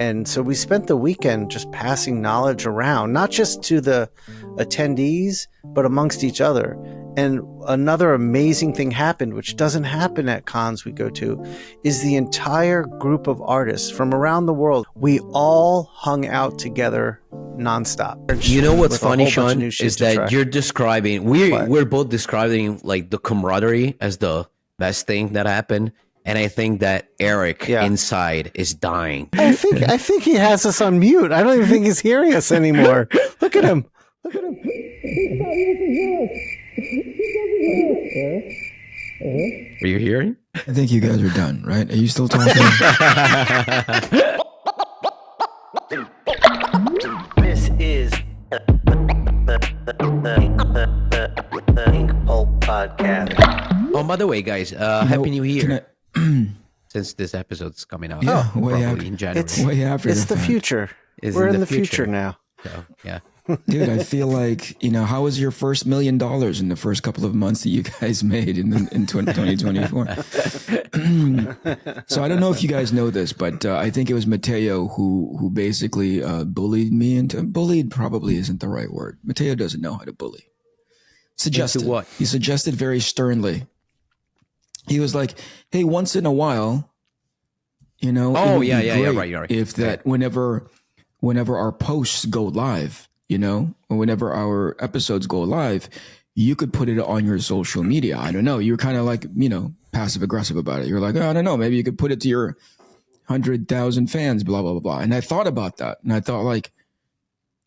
And so we spent the weekend just passing knowledge around, not just to the attendees, but amongst each other. And another amazing thing happened, which doesn't happen at cons we go to, is the entire group of artists from around the world. We all hung out together nonstop. You know what's funny, Shawn, is that you're describing, we're both describing like the camaraderie as the best thing that happened. And I think that Eric inside is dying. I think he has us on mute. I don't even think he's hearing us anymore. Look at him. Look at him. He's not even hearing us. Are you hearing? I think you guys are done, right? Are you still talking? This is the Inkpulp podcast. Oh, by the way, guys, Happy New Year. Since this episode's coming out probably in January. It's the future. We're in the future now. So, yeah. Dude, I feel like, how was your first $1 million in the first couple of months that you guys made in 2024? So I don't know if you guys know this, but I think it was Matteio who basically bullied me into, bullied probably isn't the right word. Matteio doesn't know how to bully. Suggested. Into what? He suggested very sternly. He was like, hey, once in a while, right. If that whenever our posts go live, or whenever our episodes go live, you could put it on your social media. I don't know. You're kind of like, passive aggressive about it. You're like, oh, I don't know. Maybe you could put it to your 100,000 fans, blah, blah, blah, blah. And I thought about that. And I thought like,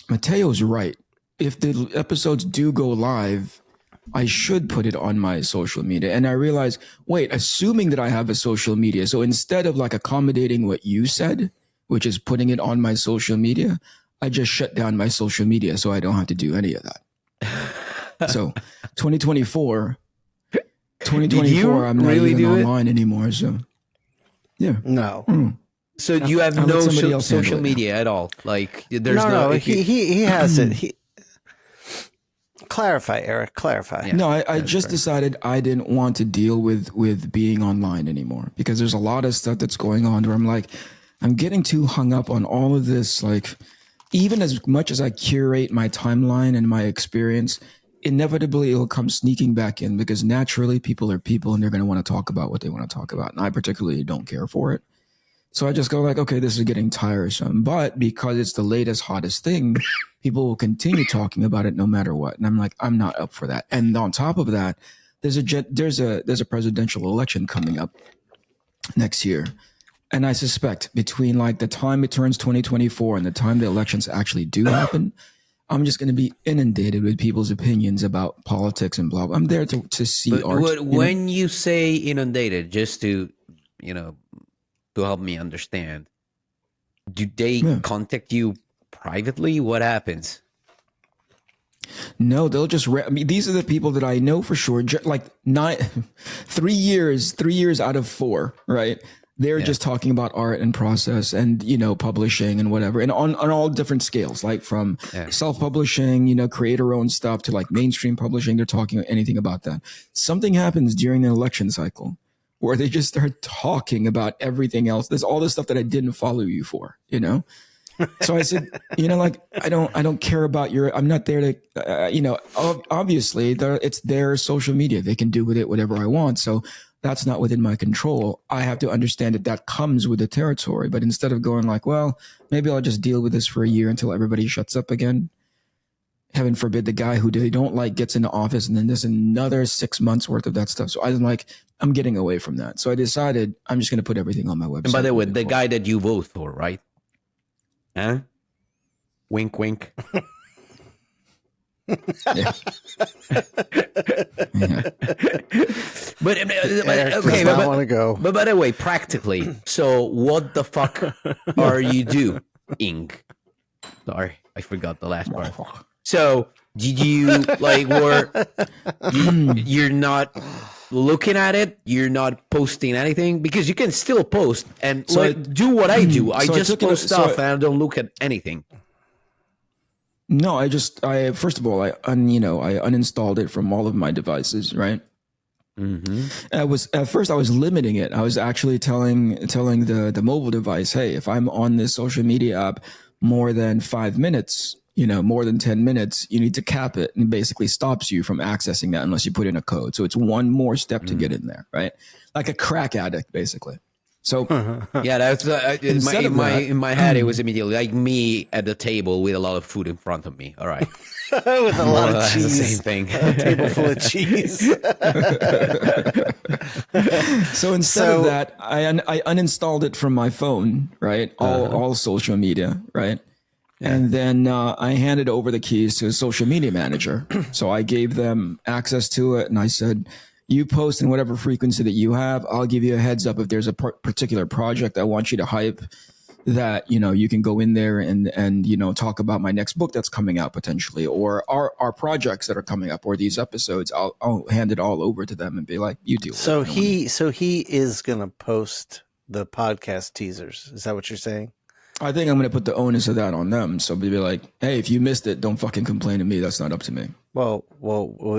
Matteo's right. If the episodes do go live, I should put it on my social media. And I realized, wait, assuming that I have a social media. So instead of like accommodating what you said, which is putting it on my social media, I just shut down my social media so I don't have to do any of that. So 2024, I'm not even online anymore. So yeah. No. So you have no social media at all? Like there's no he has it. Clarify, Eric. Clarify. Yeah. No, I just decided I didn't want to deal with being online anymore because there's a lot of stuff that's going on where I'm like, I'm getting too hung up on all of this. Like, even as much as I curate my timeline and my experience, inevitably it'll come sneaking back in because naturally people are people and they're going to want to talk about what they want to talk about. And I particularly don't care for it. So I just go like, okay, this is getting tiresome. But because it's the latest, hottest thing, people will continue talking about it no matter what. And I'm like, I'm not up for that. And on top of that, there's a presidential election coming up next year. And I suspect between like the time it turns 2024 and the time the elections actually do happen, I'm just going to be inundated with people's opinions about politics and blah, blah. I'm there to see art. When you say inundated, just to, to help me understand, do they contact you privately? What happens? No, they'll just, these are the people that I know for sure, like 3 years out of 4, right? They're just talking about art and process and, publishing and whatever. And on all different scales, like from self-publishing, creator-owned stuff to like mainstream publishing. They're talking anything about that. Something happens during the election cycle where they just start talking about everything else. There's all this stuff that I didn't follow you for, So I said, like, I don't care about I'm not there to, obviously it's their social media. They can do with it whatever I want. So that's not within my control. I have to understand that comes with the territory. But instead of going like, well, maybe I'll just deal with this for a year until everybody shuts up again. Heaven forbid the guy who they don't like gets into office and then there's another 6 months worth of that stuff. So I'm getting away from that. So I decided I'm just going to put everything on my website. And by the way, the guy that you vote for, right? Huh? Wink, wink. Yeah. But okay, but I want to go. But by the way, practically, so what the fuck are you doing? Sorry, I forgot the last part. So did you you're not looking at it? You're not posting anything because you can still post and do what I do. I just post stuff and I don't look at anything. No, first of all, I uninstalled it from all of my devices, right? I was at first I was limiting it. I was actually telling the mobile device, hey, if I'm on this social media app more than 5 minutes, more than 10 minutes, you need to cap it, and basically stops you from accessing that unless you put in a code. So it's one more step to get in there, right? Like a crack addict, basically. So yeah, that's in my head. It was immediately like me at the table with a lot of food in front of me. All right, with a lot of cheese. The same thing. A table full of cheese. So instead of that, I uninstalled it from my phone. Right, all social media. Right. Yeah. And then I handed over the keys to a social media manager. So I gave them access to it, and I said, you post in whatever frequency that you have. I'll give you a heads up if there's a particular project I want you to hype that, you can go in there and talk about my next book that's coming out potentially, or our projects that are coming up, or these episodes. I'll hand it all over to them and be like, you deal with it. So he is going to post the podcast teasers. Is that what you're saying? I think I'm going to put the onus of that on them. So be like, hey, if you missed it, don't fucking complain to me. That's not up to me. Well,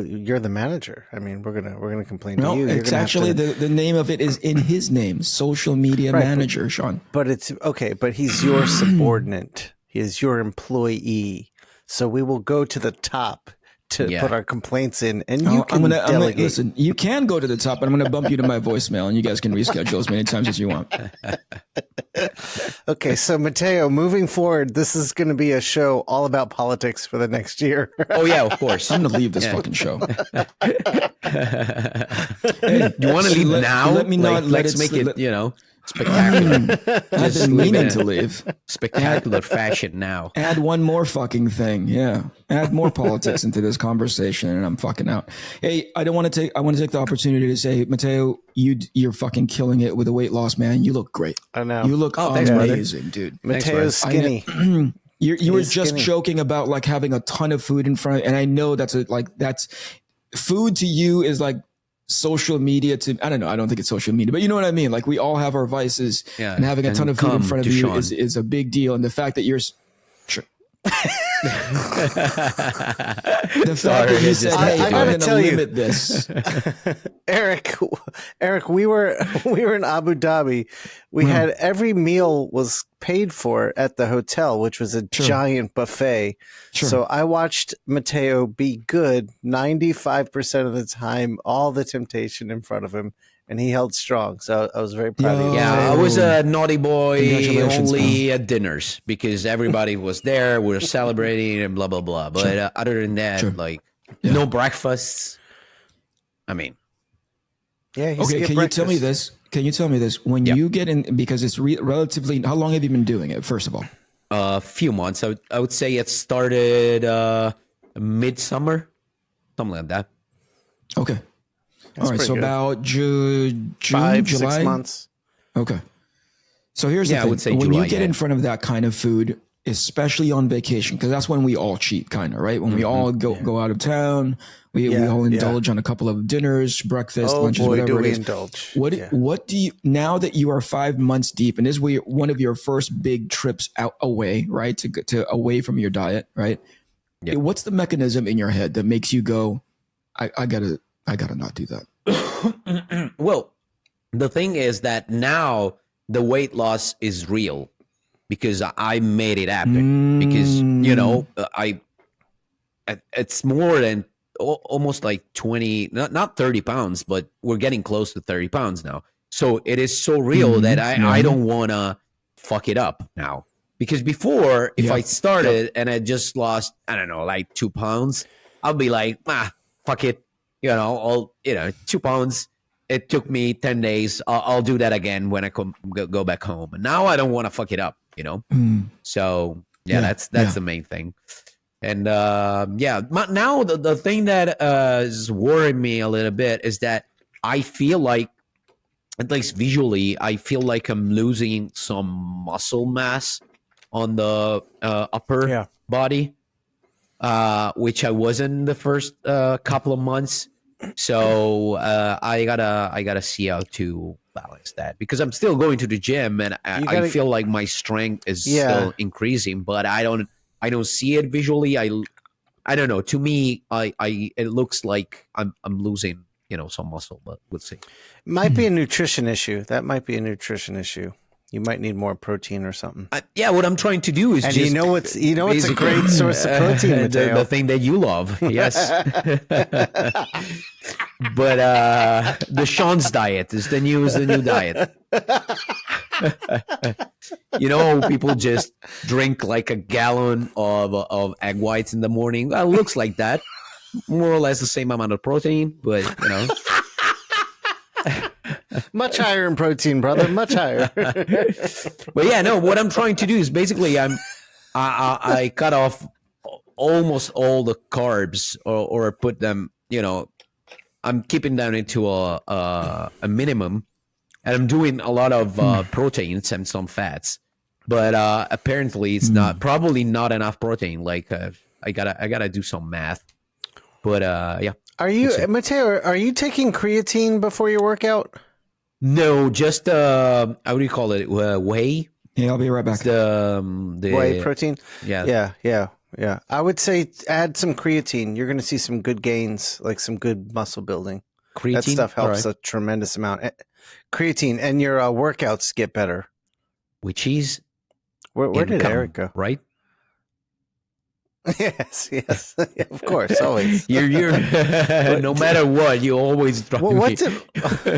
you're the manager. I mean, we're gonna complain to you. No, it's actually the name of it is in his name, social media manager, Shawn. But it's okay. But he's your subordinate. He is your employee. So we will go to the top to put our complaints in, and you can delegate. Listen, you can go to the top, but I'm going to bump you to my voicemail, and you guys can reschedule as many times as you want. Okay, so Matteo, moving forward, this is going to be a show all about politics for the next year. Oh yeah, of course. I'm going to leave this fucking show. Hey, you want to leave now? Let me not. Let's make it. Spectacular. I've been meaning to leave. Spectacular fashion now. Add one more fucking thing. Yeah. Add more politics into this conversation and I'm fucking out. Hey, I want to take the opportunity to say, Matteos, you're fucking killing it with the weight loss, man. You look great. I know. You look amazing, dude. Matteo's skinny. You were just joking about like having a ton of food in front, and I know that's food to you is like social media to, I don't know, I don't think it's social media, but you know what I mean? Like we all have our vices, and having a ton of food in front of you is a big deal. And the fact that you're the fact that you said, hey, I'm going to limit this. Eric, we were in Abu Dhabi. We had every meal was paid for at the hotel, which was a giant buffet. So I watched Matteos be good 95% of the time, all the temptation in front of him, and he held strong. So I was very proud of him. Yeah, I was a naughty boy only at dinners because everybody was there. We were celebrating and blah, blah, blah. But other than that, no breakfasts. I mean. Yeah. Okay, can you tell me this? When you get in, because it's relatively, how long have you been doing it, first of all? A few months. I would say it started midsummer, something like that. Okay. All right, so good. About June, 5, July? 6 months. Okay. So here's the thing. I would say when July, you get in front of that kind of food, especially on vacation, because that's when we all cheat, kind of, right? When we all go out of town, we all indulge on a couple of dinners, breakfast, lunches, whatever it is. Indulge. What do you, now that you are 5 months deep, and this is one of your first big trips away, right? To away from your diet, right? Yeah. What's the mechanism in your head that makes you go, I gotta not do that? Well, the thing is that now the weight loss is real because I made it happen. Because it's more than almost like 20, not 30 pounds, but we're getting close to 30 pounds now. So it is so real that I don't want to fuck it up now. Because before, if I started and I just lost, I don't know, like 2 pounds, I'll be like, fuck it. 2 pounds. It took me 10 days. I'll do that again when I go back home. And now I don't want to fuck it up, So that's the main thing. And now the thing that is worrying me a little bit is that I feel like, at least visually, I feel like I'm losing some muscle mass on the upper body, which I wasn't the first couple of months. So I gotta see how to balance that, because I'm still going to the gym and I feel like my strength is still increasing, but I don't see it visually. I don't know. To me, it looks like I'm losing some muscle, but we'll see. Might be a nutrition issue. That might be a nutrition issue. You might need more protein or something. What I'm trying to do is and just what's a great source of protein, Matteos. The thing that you love, yes. But the Shawn's diet is the new diet. People just drink like a gallon of egg whites in the morning. Well, it looks like that, more or less the same amount of protein, but much higher in protein, brother. Much higher. But what I'm trying to do is basically I cut off almost all the carbs or put them. I'm keeping them into a minimum, and I'm doing a lot of proteins and some fats. But apparently, it's probably not enough protein. Like I gotta do some math. But yeah. Are you, Matteo? Are you taking creatine before your workout? No, just how do you call it? Whey. Yeah, I'll be right back. The whey protein. Yeah. I would say add some creatine. You're going to see some good gains, like some good muscle building. Creatine, that stuff helps a tremendous amount. Creatine, and your workouts get better. Which is where did Eric go? Right. Yes, yeah, of course, always. You're no matter what, you always drive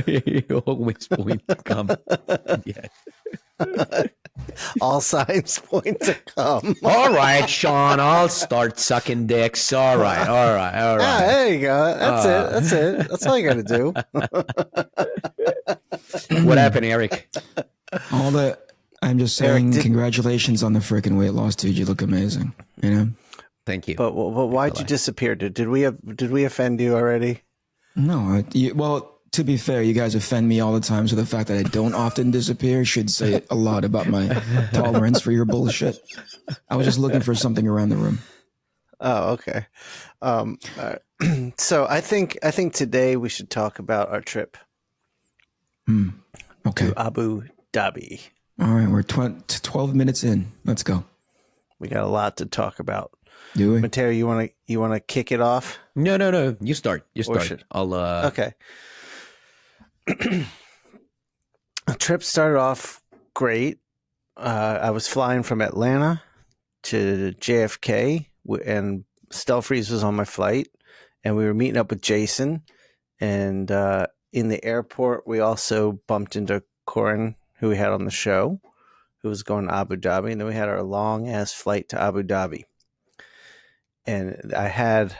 me. You always point to come. Yeah. All signs point to come. All right, Shawn, I'll start sucking dicks. All right. Ah, there you go. That's it. That's all you got to do. What happened, Eric? All that. I'm just saying, Eric, congratulations on the freaking weight loss, dude. You look amazing. Thank you. But why'd you disappear? Did we offend you already? No. Well, to be fair, you guys offend me all the time. So the fact that I don't often disappear should say a lot about my tolerance for your bullshit. I was just looking for something around the room. Oh, okay. So I think today we should talk about our trip. Okay. To Abu Dhabi. All right, we're 12 minutes in. Let's go. We got a lot to talk about. Do we? Matteos, you want to kick it off? No. You start. I'll Okay. The trip started off great. I was flying from Atlanta to JFK, and Stelfreeze was on my flight, and we were meeting up with Jason. And in the airport, we also bumped into Corin, who we had on the show, who was going to Abu Dhabi. And then we had our long-ass flight to Abu Dhabi. And I had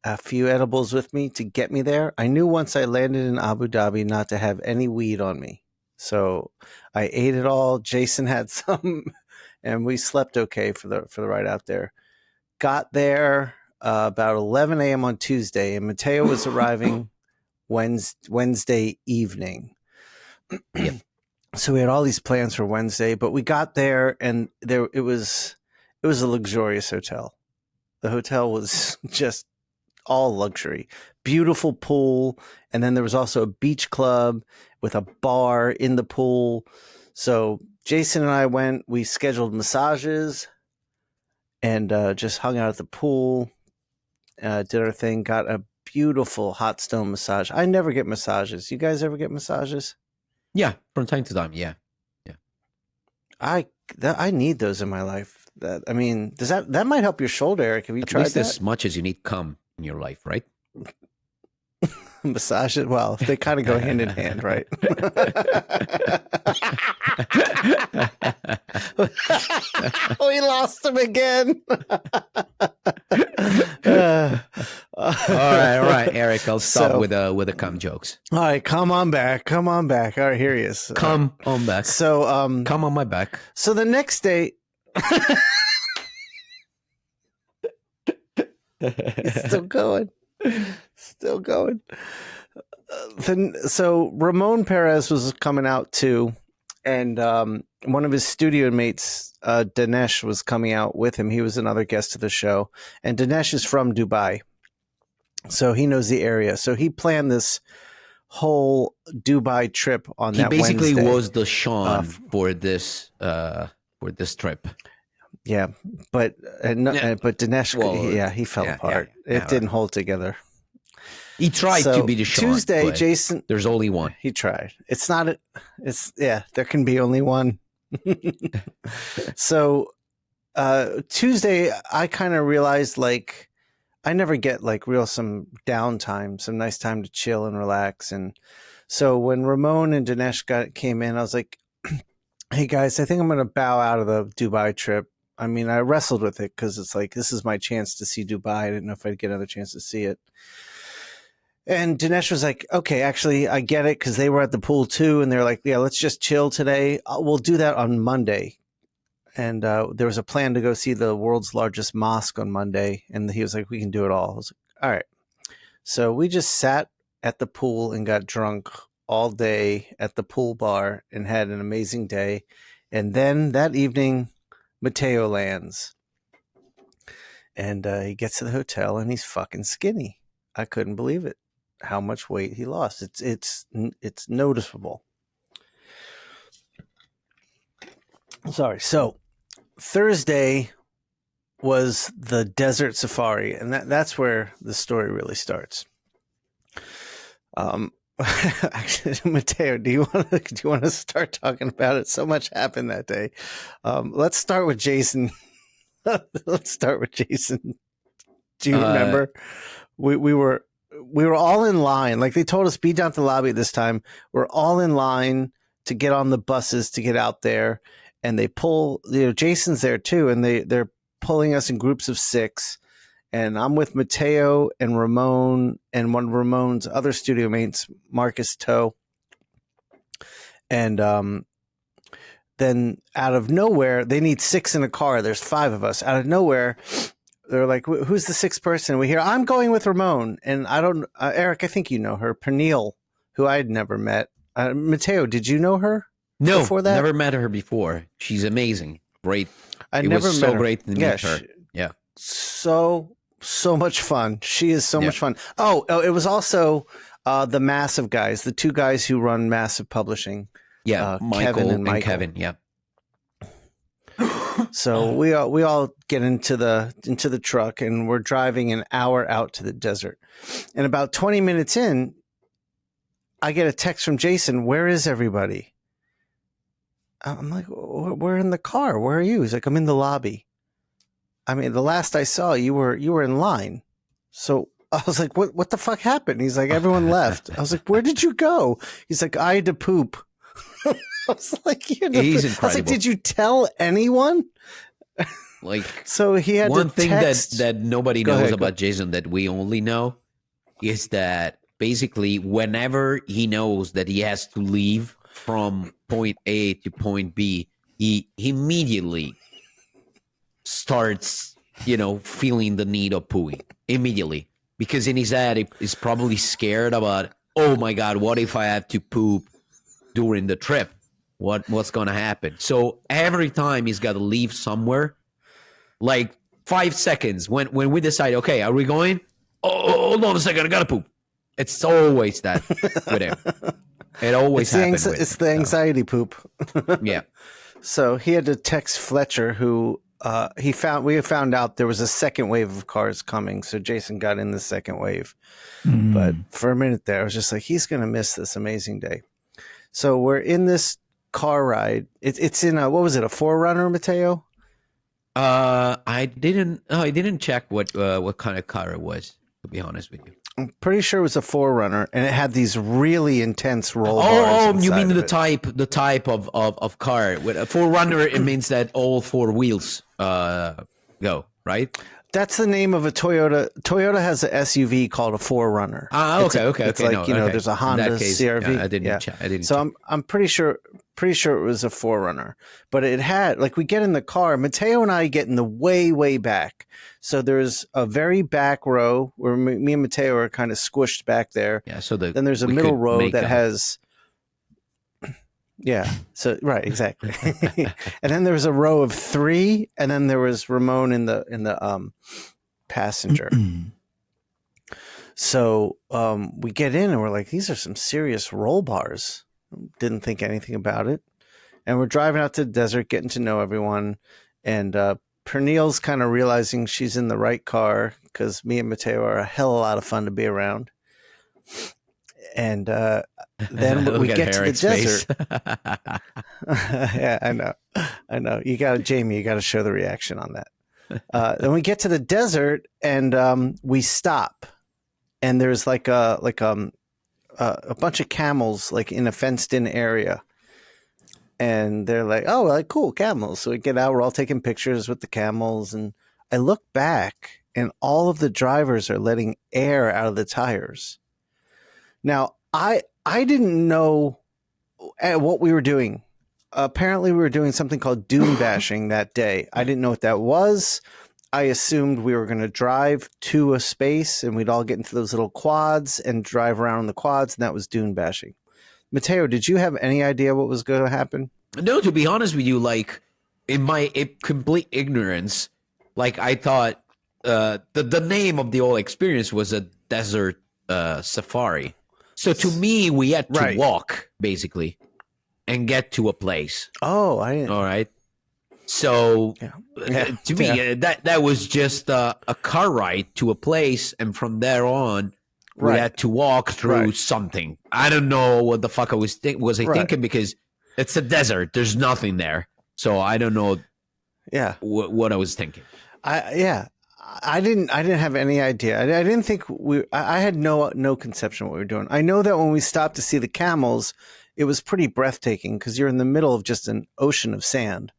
a few edibles with me to get me there. I knew once I landed in Abu Dhabi not to have any weed on me. So I ate it all. Jason had some, and we slept okay for the ride out there. Got there about 11 a.m. on Tuesday, and Matteos was arriving Wednesday evening. So we had all these plans for Wednesday, but we got there, and it was a luxurious hotel. The hotel was just all luxury, beautiful pool. And then there was also a beach club with a bar in the pool. So Jason and I we scheduled massages and just hung out at the pool, did our thing, got a beautiful hot stone massage. I never get massages. You guys ever get massages? Yeah, from time to time. Yeah. I need those in my life. That might help your shoulder, Eric? Have you tried that? At least as much as you need cum in your life, right? Massage it. Well, they kind of go hand in hand, right? We lost him again. All right, Eric. I'll stop with the cum jokes. All right, come on back. All right, here he is. Come on back. So, come on my back. So the next day. Still going. So Ramon Perez was coming out too, and one of his studio mates, Dinesh, was coming out with him. He was another guest of the show, and Dinesh is from Dubai, so he knows the area. So he planned this whole Dubai trip on that Wednesday. He basically was the Shawn for this trip. Yeah, but Dinesh, he fell apart. It didn't hold together. He tried to be the Shawn. Tuesday, Jason. There's only one. He tried. It's not. There can be only one. So Tuesday, I kind of realized like I never get like some downtime, some nice time to chill and relax. And so when Ramon and Dinesh came in, I was like, hey guys, I think I'm going to bow out of the Dubai trip. I mean, I wrestled with it because it's like, this is my chance to see Dubai. I didn't know if I'd get another chance to see it. And Dinesh was like, okay, actually, I get it, because they were at the pool too. And they're like, yeah, let's just chill today. We'll do that on Monday. And there was a plan to go see the world's largest mosque on Monday. And he was like, we can do it all. I was like, all right. So we just sat at the pool and got drunk all day at the pool bar and had an amazing day. And then that evening, Matteos lands. And he gets to the hotel and he's fucking skinny. I couldn't believe it. How much weight he lost. It's noticeable. Sorry. So Thursday was the desert safari, and that's where the story really starts. Actually, Matteo, do you want to start talking about it? So much happened that day. Let's start with Jason. Let's start with Jason. Do you remember? We were all in line. Like they told us, be down at the lobby this time. We're all in line to get on the buses to get out there. And they pull, Jason's there too. And they're pulling us in groups of 6. And I'm with Matteos and Ramon and one of Ramon's other studio mates, Marcus Toe. And then out of nowhere, they need 6 in a car. There's 5 of us. Out of nowhere, they're like, who's the 6th person? We hear, I'm going with Ramon. And I don't, Eric, I think you know her, Pernille, who I had never met. Matteos, did you know her? No, before that? Never met her before. She's amazing. Great. It was so great to meet her. Yeah. So much fun. She is so much fun. Oh, it was also the Massive guys, the 2 guys who run Massive Publishing. Yeah, Michael and Kevin. Yeah. So we all get into the truck and we're driving an hour out to the desert. And about 20 minutes in, I get a text from Jason, where is everybody? I'm like, we're in the car. Where are you? He's like, I'm in the lobby. I mean, the last I saw you were in line. So I was like, what the fuck happened? He's like, everyone left. I was like, where did you go? He's like, I had to poop. I was like, he's incredible. I was like, did you tell anyone? Like, so he had one to thing text. that nobody knows about Jason that we only know is that basically whenever he knows that he has to leave from point A to point B, he immediately starts, feeling the need of pooing immediately, because in his head he's probably scared about, oh my God, what if I have to poop during the trip? What's going to happen? So every time he's got to leave somewhere, like 5 seconds, when we decide, okay, are we going? Oh, hold on a second, I got to poop. It's always that with him. It always happens. It's the anxiety poop. Yeah. So he had to text Fletcher, who we found out there was a second wave of cars coming. So Jason got in the second wave. But for a minute there, I was just like, he's going to miss this amazing day. So we're in this car ride. It's in what was it, a 4Runner, Matteos? I didn't check what kind of car it was, to be honest with you. I'm pretty sure it was a 4Runner, and it had these really intense roll bars. Oh, you mean the type of car? With a 4Runner, it means that all 4 wheels go, right? That's the name of a Toyota. Toyota has an SUV called a 4Runner. Okay. It's like, there's a Honda CRV. Yeah, I didn't check. So I'm pretty sure it was a 4Runner, but it had, like, we get in the car, Matteos and I get in the way back. So there's a very back row where me and Matteos are kind of squished back there. Yeah. So then there's a middle row that has. Yeah. So right, exactly. And then there was a row of 3, and then there was Ramon in the passenger. So we get in and we're like, these are some serious roll bars. Didn't think anything about it. And we're driving out to the desert, getting to know everyone. And Pernille's kind of realizing she's in the right car, because me and Matteos are a hell of a lot of fun to be around. And then we get to the desert. Yeah, I know. Jamie, you got to show the reaction on that. Then we get to the desert, and we stop, and there's like a bunch of camels like in a fenced-in area, and they're like, oh, like cool camels. So we get out, we're all taking pictures with the camels, and I look back, and all of the drivers are letting air out of the tires. Now, I didn't know what we were doing. Apparently, we were doing something called dune bashing that day. I didn't know what that was. I assumed we were going to drive to a space, and we'd all get into those little quads and drive around in the quads, and that was dune bashing. Matteo, did you have any idea what was going to happen? No, to be honest with you, like, in my complete ignorance, like, I thought the name of the whole experience was a desert safari. So to me, we had to walk, basically, and get to a place. Oh, I didn't. All right. So to me, that was just a car ride to a place, and from there on, we had to walk through something. I don't know what the fuck I was thinking, because it's a desert. There's nothing there. So I don't know what I was thinking. I didn't have any idea. I didn't think I had no conception of what we were doing. I know that when we stopped to see the camels, it was pretty breathtaking because you're in the middle of just an ocean of sand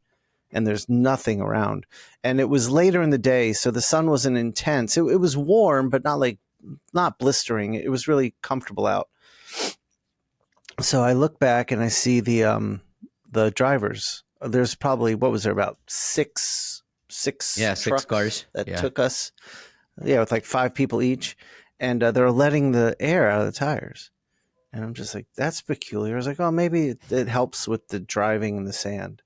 and there's nothing around. And it was later in the day, so the sun wasn't intense. It was warm, but not blistering. It was really comfortable out. So I look back and I see the drivers. There's probably, what was there, about six cars that took us, with like 5 people each, and they're letting the air out of the tires, and I'm just like, that's peculiar. I was like, oh, maybe it helps with the driving in the sand.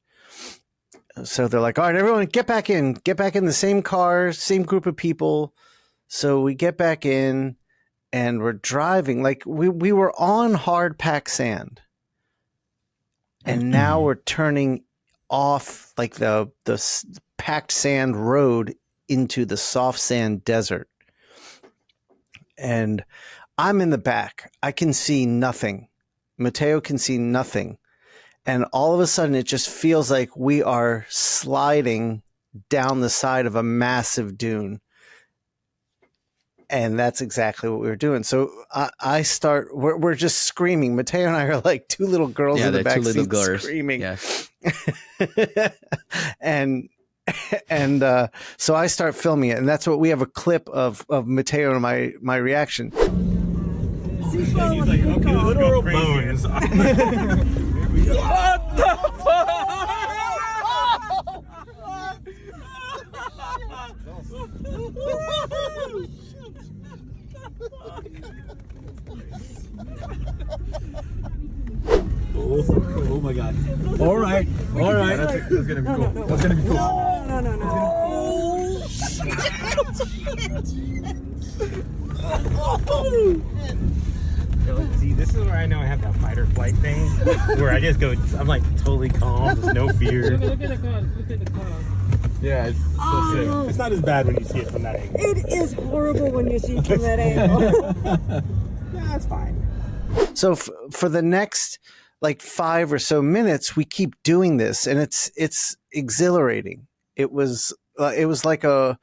So they're like, all right, everyone, get back in the same car, same group of people. So we get back in, and we're driving like we were on hard packed sand, and now we're turning off like the packed sand road into the soft sand desert. And I'm in the back. I can see nothing. Matteos can see nothing. And all of a sudden it just feels like we are sliding down the side of a massive dune. And that's exactly what we were doing. So we're just screaming. Matteos and I are like 2 little girls in the back seat screaming. Yeah. and so I start filming it, and that's what we have a clip of Matteos and my reaction. He's like, okay, let's go bones. What the fuck? Oh my god. All right. That's gonna be cool. That's gonna be cool. No. See, this is where I know I have that fight or flight thing, where I just go, I'm like totally calm, there's no fear. Look at the car. Yeah, it's so sick. It's not as bad when you see it from that angle. It is horrible when you see it from that angle. Yeah, it's fine. So for the next like 5 or so minutes, we keep doing this, and it's exhilarating. It was like a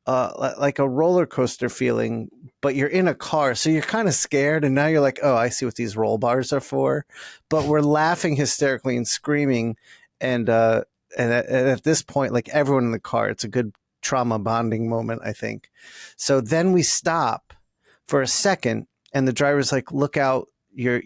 roller coaster feeling, but you're in a car, so you're kind of scared, and now you're like, oh, I see what these roll bars are for. But we're laughing hysterically and screaming, and at this point, like everyone in the car, it's a good trauma bonding moment, I think. So then we stop for a second, and the driver's like, look out your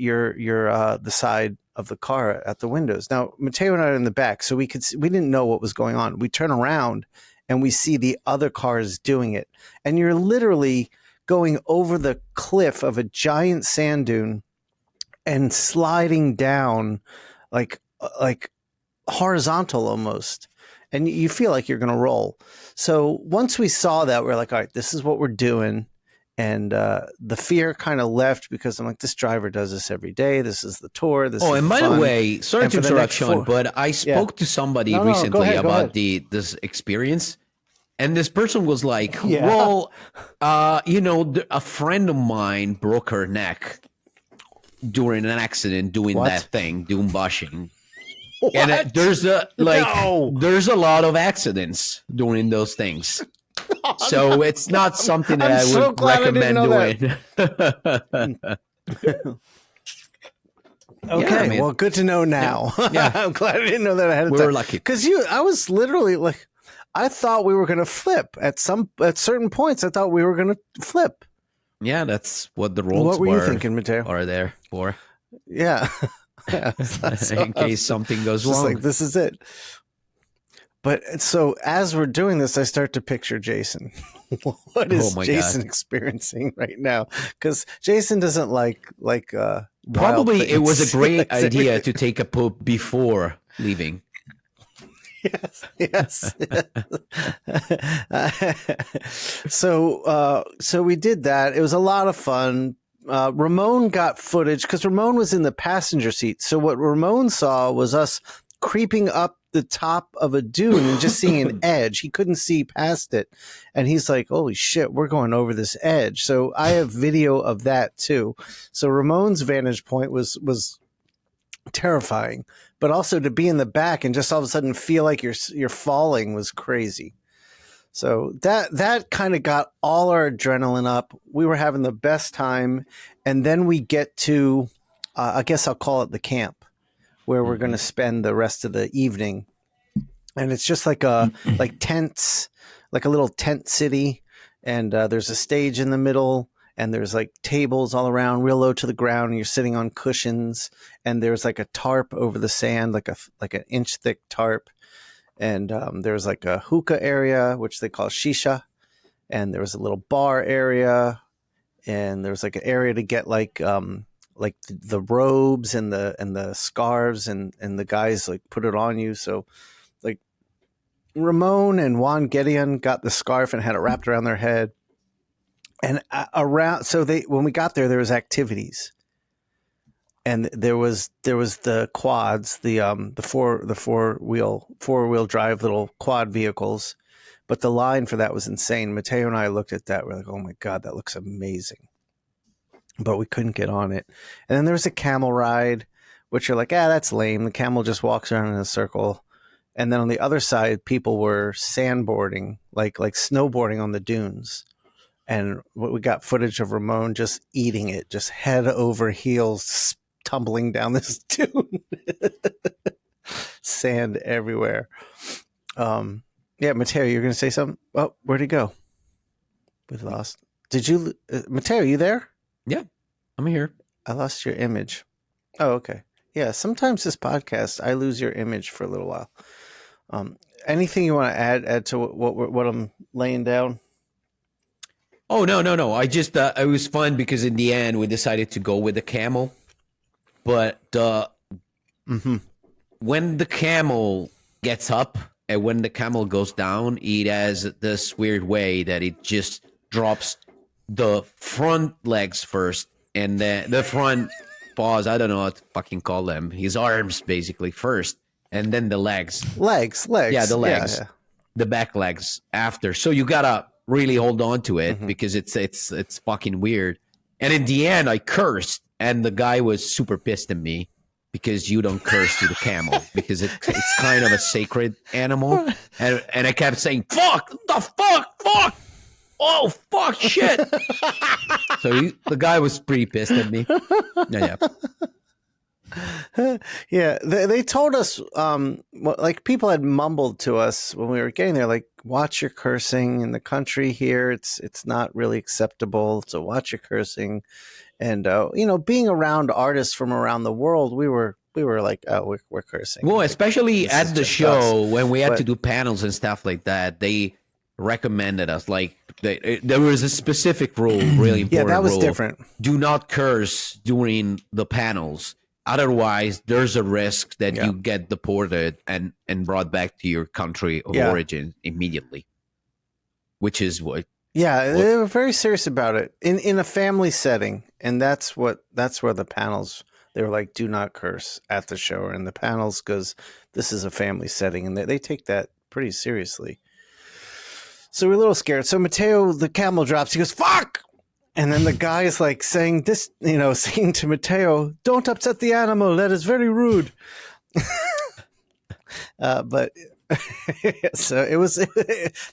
the side of the car at the windows. Now Matteos and I are in the back, so we didn't know what was going on. We turn around and we see the other cars doing it, and you're literally going over the cliff of a giant sand dune and sliding down like horizontal almost, and you feel like you're going to roll. So once we saw that, we're like, all right, this is what we're doing. And the fear kind of left, because I'm like, this driver does this every day. This is the tour. And by the way, sorry to interrupt, Shawn, but I spoke to somebody recently about this experience, And this person was like, well, a friend of mine broke her neck during an accident doing that thing, doom bushing. And there's a lot of accidents doing those things. So it's not something that I would recommend doing. Okay, well, good to know now. Yeah. I'm glad I didn't know that ahead of time. We were lucky. Because I was literally like, I thought we were going to flip at certain points. I thought we were going to flip. Yeah, that's what the rules What were you thinking, Matteo? Are there for? Yeah. In case something goes wrong. Like, this is it. But so as we're doing this, I start to picture Jason. What is Jason experiencing right now? Because Jason doesn't like probably it was a great idea to take a poop before leaving. Yes. So we did that. It was a lot of fun. Ramon got footage because Ramon was in the passenger seat. So what Ramon saw was us creeping up the top of a dune and just seeing an edge. He couldn't see past it. And he's like, holy shit, we're going over this edge. So I have video of that too. So Ramon's vantage point was terrifying, but also to be in the back and just all of a sudden feel like you're falling was crazy. So that kind of got all our adrenaline up. We were having the best time. And then we get to, I guess I'll call it the camp, where we're going to spend the rest of the evening. And it's just like tents, like a little tent city. And there's a stage in the middle, and there's like tables all around real low to the ground. And you're sitting on cushions, and there's like a tarp over the sand, like an inch thick tarp. And there's like a hookah area, which they call shisha. And there was a little bar area, and there was like an area to get like the robes and the scarves, and the guys like put it on you. So like Ramon and Juan Gedeon got the scarf and had it wrapped around their head. And when we got there was activities, and there was the quads, the four wheel drive little quad vehicles, but the line for that was insane. Matteo and I looked at that. We're like, oh my God, that looks amazing. But we couldn't get on it. And then there was a camel ride, which you're like, that's lame. The camel just walks around in a circle. And then on the other side, people were sandboarding, like snowboarding on the dunes. And we got footage of Ramon just eating it, just head over heels, tumbling down this dune. Sand everywhere. Matteo, you're going to say something? Oh, where'd he go? We lost. Did you, Matteo, you there? Yeah, I'm here. I lost your image. Oh, okay. Yeah, sometimes this podcast, I lose your image for a little while. Anything you want to add to what I'm laying down? Oh, no. I just, it was fun because in the end, we decided to go with the camel. But when the camel gets up and when the camel goes down, it has this weird way that it just drops the front legs first, and then the front paws, I don't know what to fucking call them, his arms basically first, and then the legs. Yeah, the legs. Yeah. The back legs after. So you gotta really hold on to it because it's fucking weird. And in the end, I cursed, and the guy was super pissed at me because you don't curse to the camel because it's kind of a sacred animal, and I kept saying fuck, the fuck. Oh, fuck, shit. So the guy was pretty pissed at me. Yeah. Yeah, they told us, like people had mumbled to us when we were getting there, like, watch your cursing. In the country here, it's not really acceptable, so watch your cursing. And, being around artists from around the world, we were like, oh, we're cursing. Well, especially at the show when we had to do panels and stuff like that, they recommended us, like, there was a specific rule, really important. Yeah, that was rule. Different. Do not curse during the panels. Otherwise, there's a risk that you get deported and brought back to your country of origin immediately. Which is what. Yeah, they were very serious about it in a family setting, and that's where the panels. They were like, do not curse at the show or in the panels because this is a family setting, and they take that pretty seriously. So we're a little scared. So Matteos, the camel drops. He goes, "Fuck!" And then the guy is like saying this, saying to Matteos, "Don't upset the animal. That is very rude." But so it was.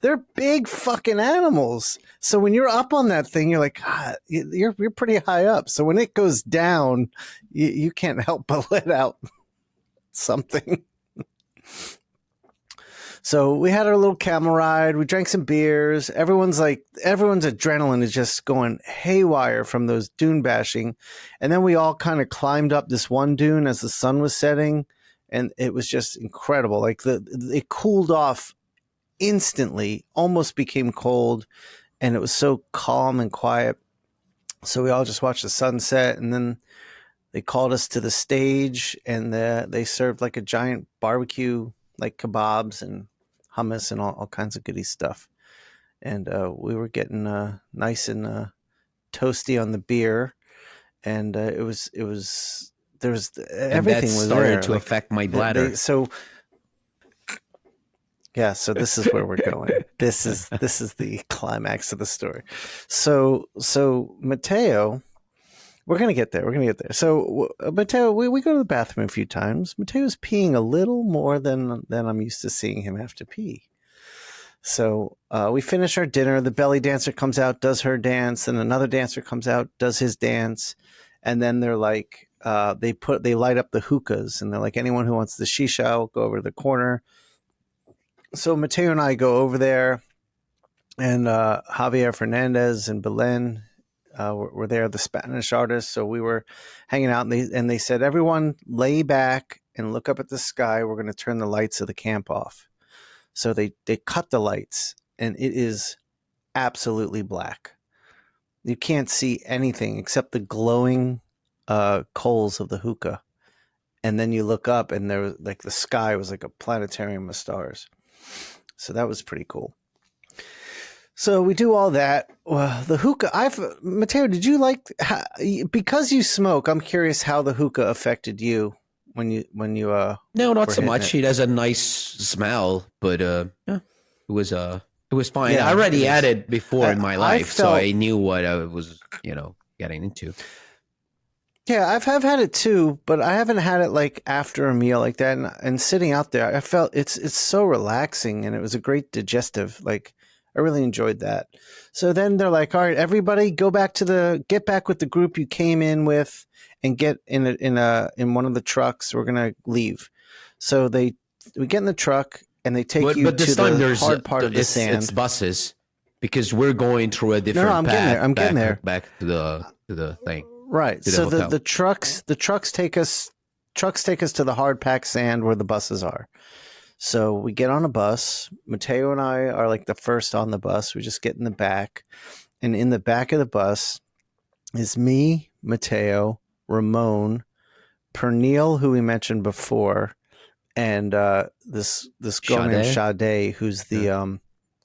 They're big fucking animals. So when you're up on that thing, you're like, God, you're pretty high up. So when it goes down, you can't help but let out something. So we had our little camel ride. We drank some beers. Everyone's adrenaline is just going haywire from those dune bashing. And then we all kind of climbed up this one dune as the sun was setting. And it was just incredible. Like it cooled off instantly, almost became cold. And it was so calm and quiet. So we all just watched the sunset. And then they called us to the stage and they served like a giant barbecue, like kebabs and hummus and all kinds of goody stuff. And we were getting nice and toasty on the beer. And there was everything was started there. to affect my bladder. So this is where we're going. This is the climax of the story. So Matteos, we're going to get there. So, Matteos, we go to the bathroom a few times. Matteos peeing a little more than I'm used to seeing him have to pee. So we finish our dinner. The belly dancer comes out, does her dance. Then another dancer comes out, does his dance. And then they're like, they light up the hookahs. And they're like, anyone who wants the shisha will go over to the corner. So Matteos and I go over there. And Javier Fernandez and Belen were there, the Spanish artists. So we were hanging out, and they said, everyone lay back and look up at the sky. We're going to turn the lights of the camp off. So they cut the lights, and it is absolutely black. You can't see anything except the glowing coals of the hookah. And then you look up, and there was like the sky was like a planetarium of stars. So that was pretty cool. So we do all that. Well, the hookah. Matteos, did you like because you smoke? I'm curious how the hookah affected you when you. No, not so much. It has a nice smell, but it was fine. Yeah, I already had it before in my life, so I knew what I was getting into. Yeah, I've had it too, but I haven't had it like after a meal like that. And sitting out there, I felt it's so relaxing, and it was a great digestive. Like, I really enjoyed that. So then they're like, all right, everybody get back with the group you came in with and get in one of the trucks. We're going to leave. So we get in the truck and they take you to the hard part of the sand. It's buses because we're going through a different path. I'm getting there. Back to the thing. Right. So the trucks take us to the hard packed sand where the buses are. So we get on a bus. Matteos and I are like the first on the bus. We just get in the back. And in the back of the bus is me, Matteos, Ramon, Pernille, who we mentioned before, and this girl named Sade, who's the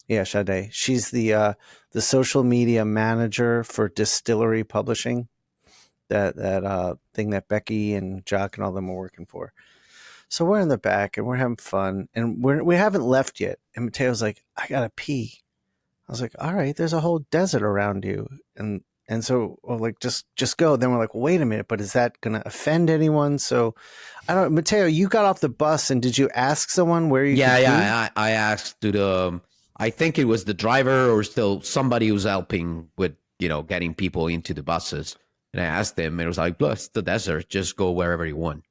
Sade. She's the social media manager for Distillery Publishing, that thing that Becky and Jock and all them are working for. So we're in the back and we're having fun, and we haven't left yet. And Matteos like, I gotta pee. I was like, all right, there's a whole desert around you, and so we're like, just go. Then we're like, well, wait a minute, but is that gonna offend anyone? So I don't. Matteos, you got off the bus, and did you ask someone where you? Yeah. I asked I think it was the driver or still somebody who's helping with getting people into the buses, and I asked them, and it was like, look, it's the desert, just go wherever you want.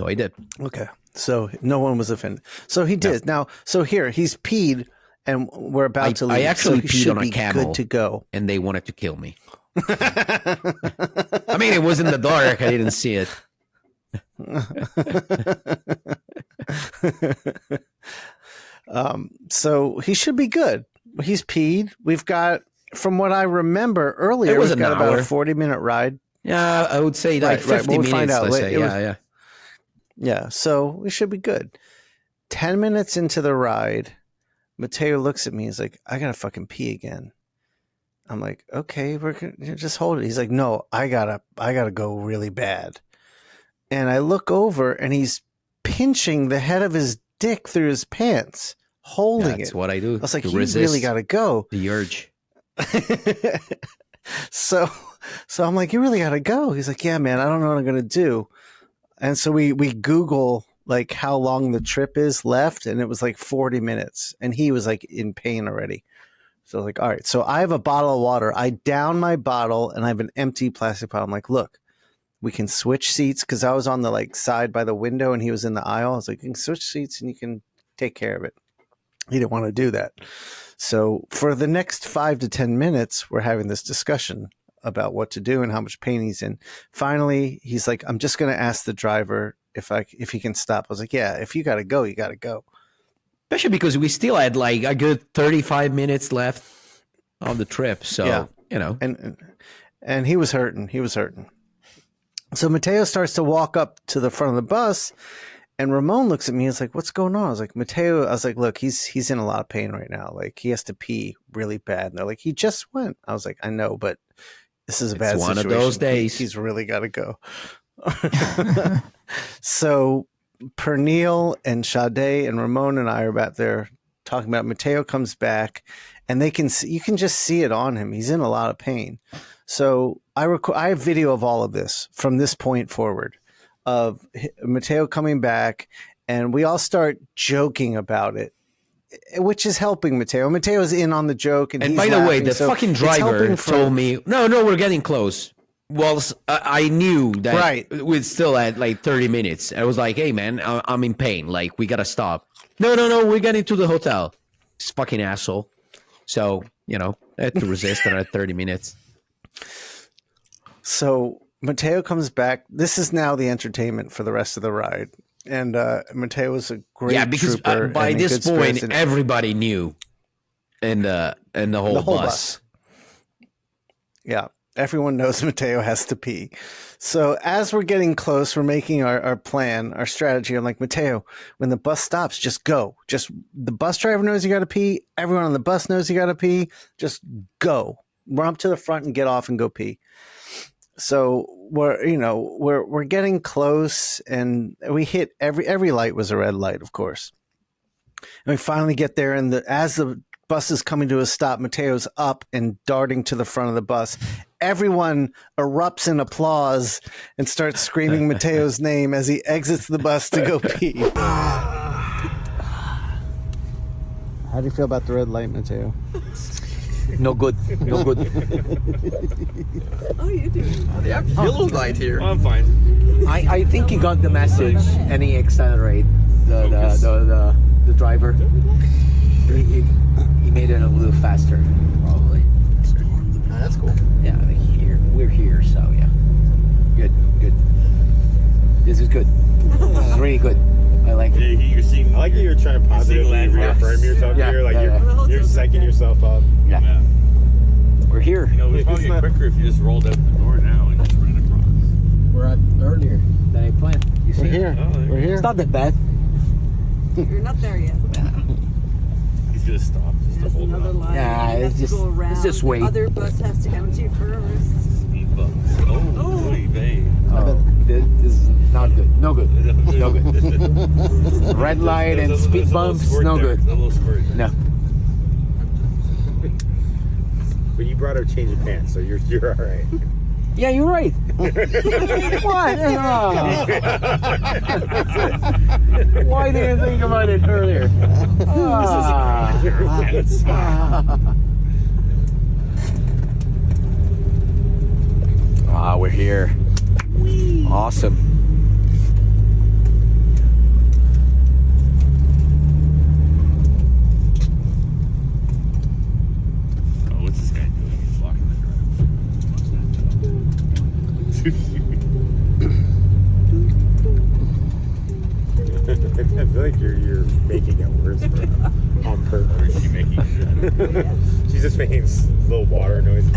So I did. Okay. So no one was offended. So he did. No. Now, so here, he's peed, and we're about to leave. I actually peed on a camel. Good to go. And they wanted to kill me. I mean, it was in the dark. I didn't see it. So he should be good. He's peed. We've got, from what I remember earlier, we've got about a 40-minute ride. Yeah, I would say like 50 minutes. Let's say. Yeah. Yeah, so we should be good. 10 minutes into the ride, Matteos looks at me. He's like, I gotta fucking pee again. I'm like, okay, we're gonna just hold it. He's like, no, I gotta go really bad. And I look over, and he's pinching the head of his dick through his pants, holding it. That's what I do. I was like, you really got to go. The urge. So I'm like, you really got to go. He's like, yeah, man, I don't know what I'm going to do. And so we Google like how long the trip is left. And it was like 40 minutes. And he was like in pain already. So I was like, all right. So I have a bottle of water. I down my bottle and I have an empty plastic bottle. I'm like, look, we can switch seats. Cause I was on the like side by the window and he was in the aisle. I was like, you can switch seats and you can take care of it. He didn't want to do that. So for the next 5 to 10 minutes, we're having this discussion about what to do and how much pain he's in. Finally, he's like, I'm just going to ask the driver if he can stop. I was like, yeah, if you got to go, you got to go. Especially because we still had like a good 35 minutes left on the trip. So, yeah. You know. And he was hurting. So Matteo starts to walk up to the front of the bus. And Ramon looks at me and is like, what's going on? I was like, Matteos, I was like, look, he's in a lot of pain right now. Like, he has to pee really bad. And they're like, he just went. I was like, I know, but this is a bad situation. One of those days. He's really got to go. So Pernille and Sade and Ramon and I are back there talking about Matteos comes back and you can just see it on him. He's in a lot of pain. So I have video of all of this from this point forward. Of Matteos coming back, and we all start joking about it, which is helping Matteos. Matteo's in on the joke, and by the way, the fucking driver told me, "No, we're getting close." Well, I knew that we'd still at like 30 minutes. I was like, "Hey, man, I'm in pain. Like, we gotta stop." No, we're getting to the hotel. This fucking asshole. So I had to resist another 30 minutes. So Matteos comes back. This is now the entertainment for the rest of the ride. And Matteos was a great because trooper. By this point, everybody knew in the whole bus. Yeah, everyone knows Matteos has to pee. So as we're getting close, we're making our plan, our strategy. I'm like, Matteos, when the bus stops, just go. Just the bus driver knows you got to pee. Everyone on the bus knows you got to pee. Just go. Run up to the front and get off and go pee. So we're getting close, and we hit every light was a red light, of course. And we finally get there, and as the bus is coming to a stop, Matteos up and darting to the front of the bus. Everyone erupts in applause and starts screaming Matteos' name as he exits the bus to go pee. How do you feel about the red light, Matteos? No good. Oh, you do. They have yellow light here. I'm fine. I think he got the message and he accelerated the driver. He made it a little faster, probably. That's cool. Yeah, we're here, so yeah. Good. This is good. This is really good. I like it. I like that you're trying to positively reaffirm yourself here. Like you're psyching yourself up. Yeah. We're here. It's probably get quicker if you just rolled out the door now and just ran across. We're at earlier than I planned. You see? We're here. We're here. It's not that bad. You're not there yet. He's gonna stop just to hold Another on. line. Yeah, You have to go around. it's just wait. The other bus has to empty first. Speed bumps. Oh, babe. Oh, this is not good. No good. No good. Red light and speed bumps, no good. A little squirt. No. But you brought a change of pants, so you're all right. Yeah, you're right. What? Why didn't you think about it earlier? We're here. Awesome. Oh, what's this guy doing? He's blocking the drive. I feel like you're making it worse for her on purpose. Or is she making shit? She's just making little water noises.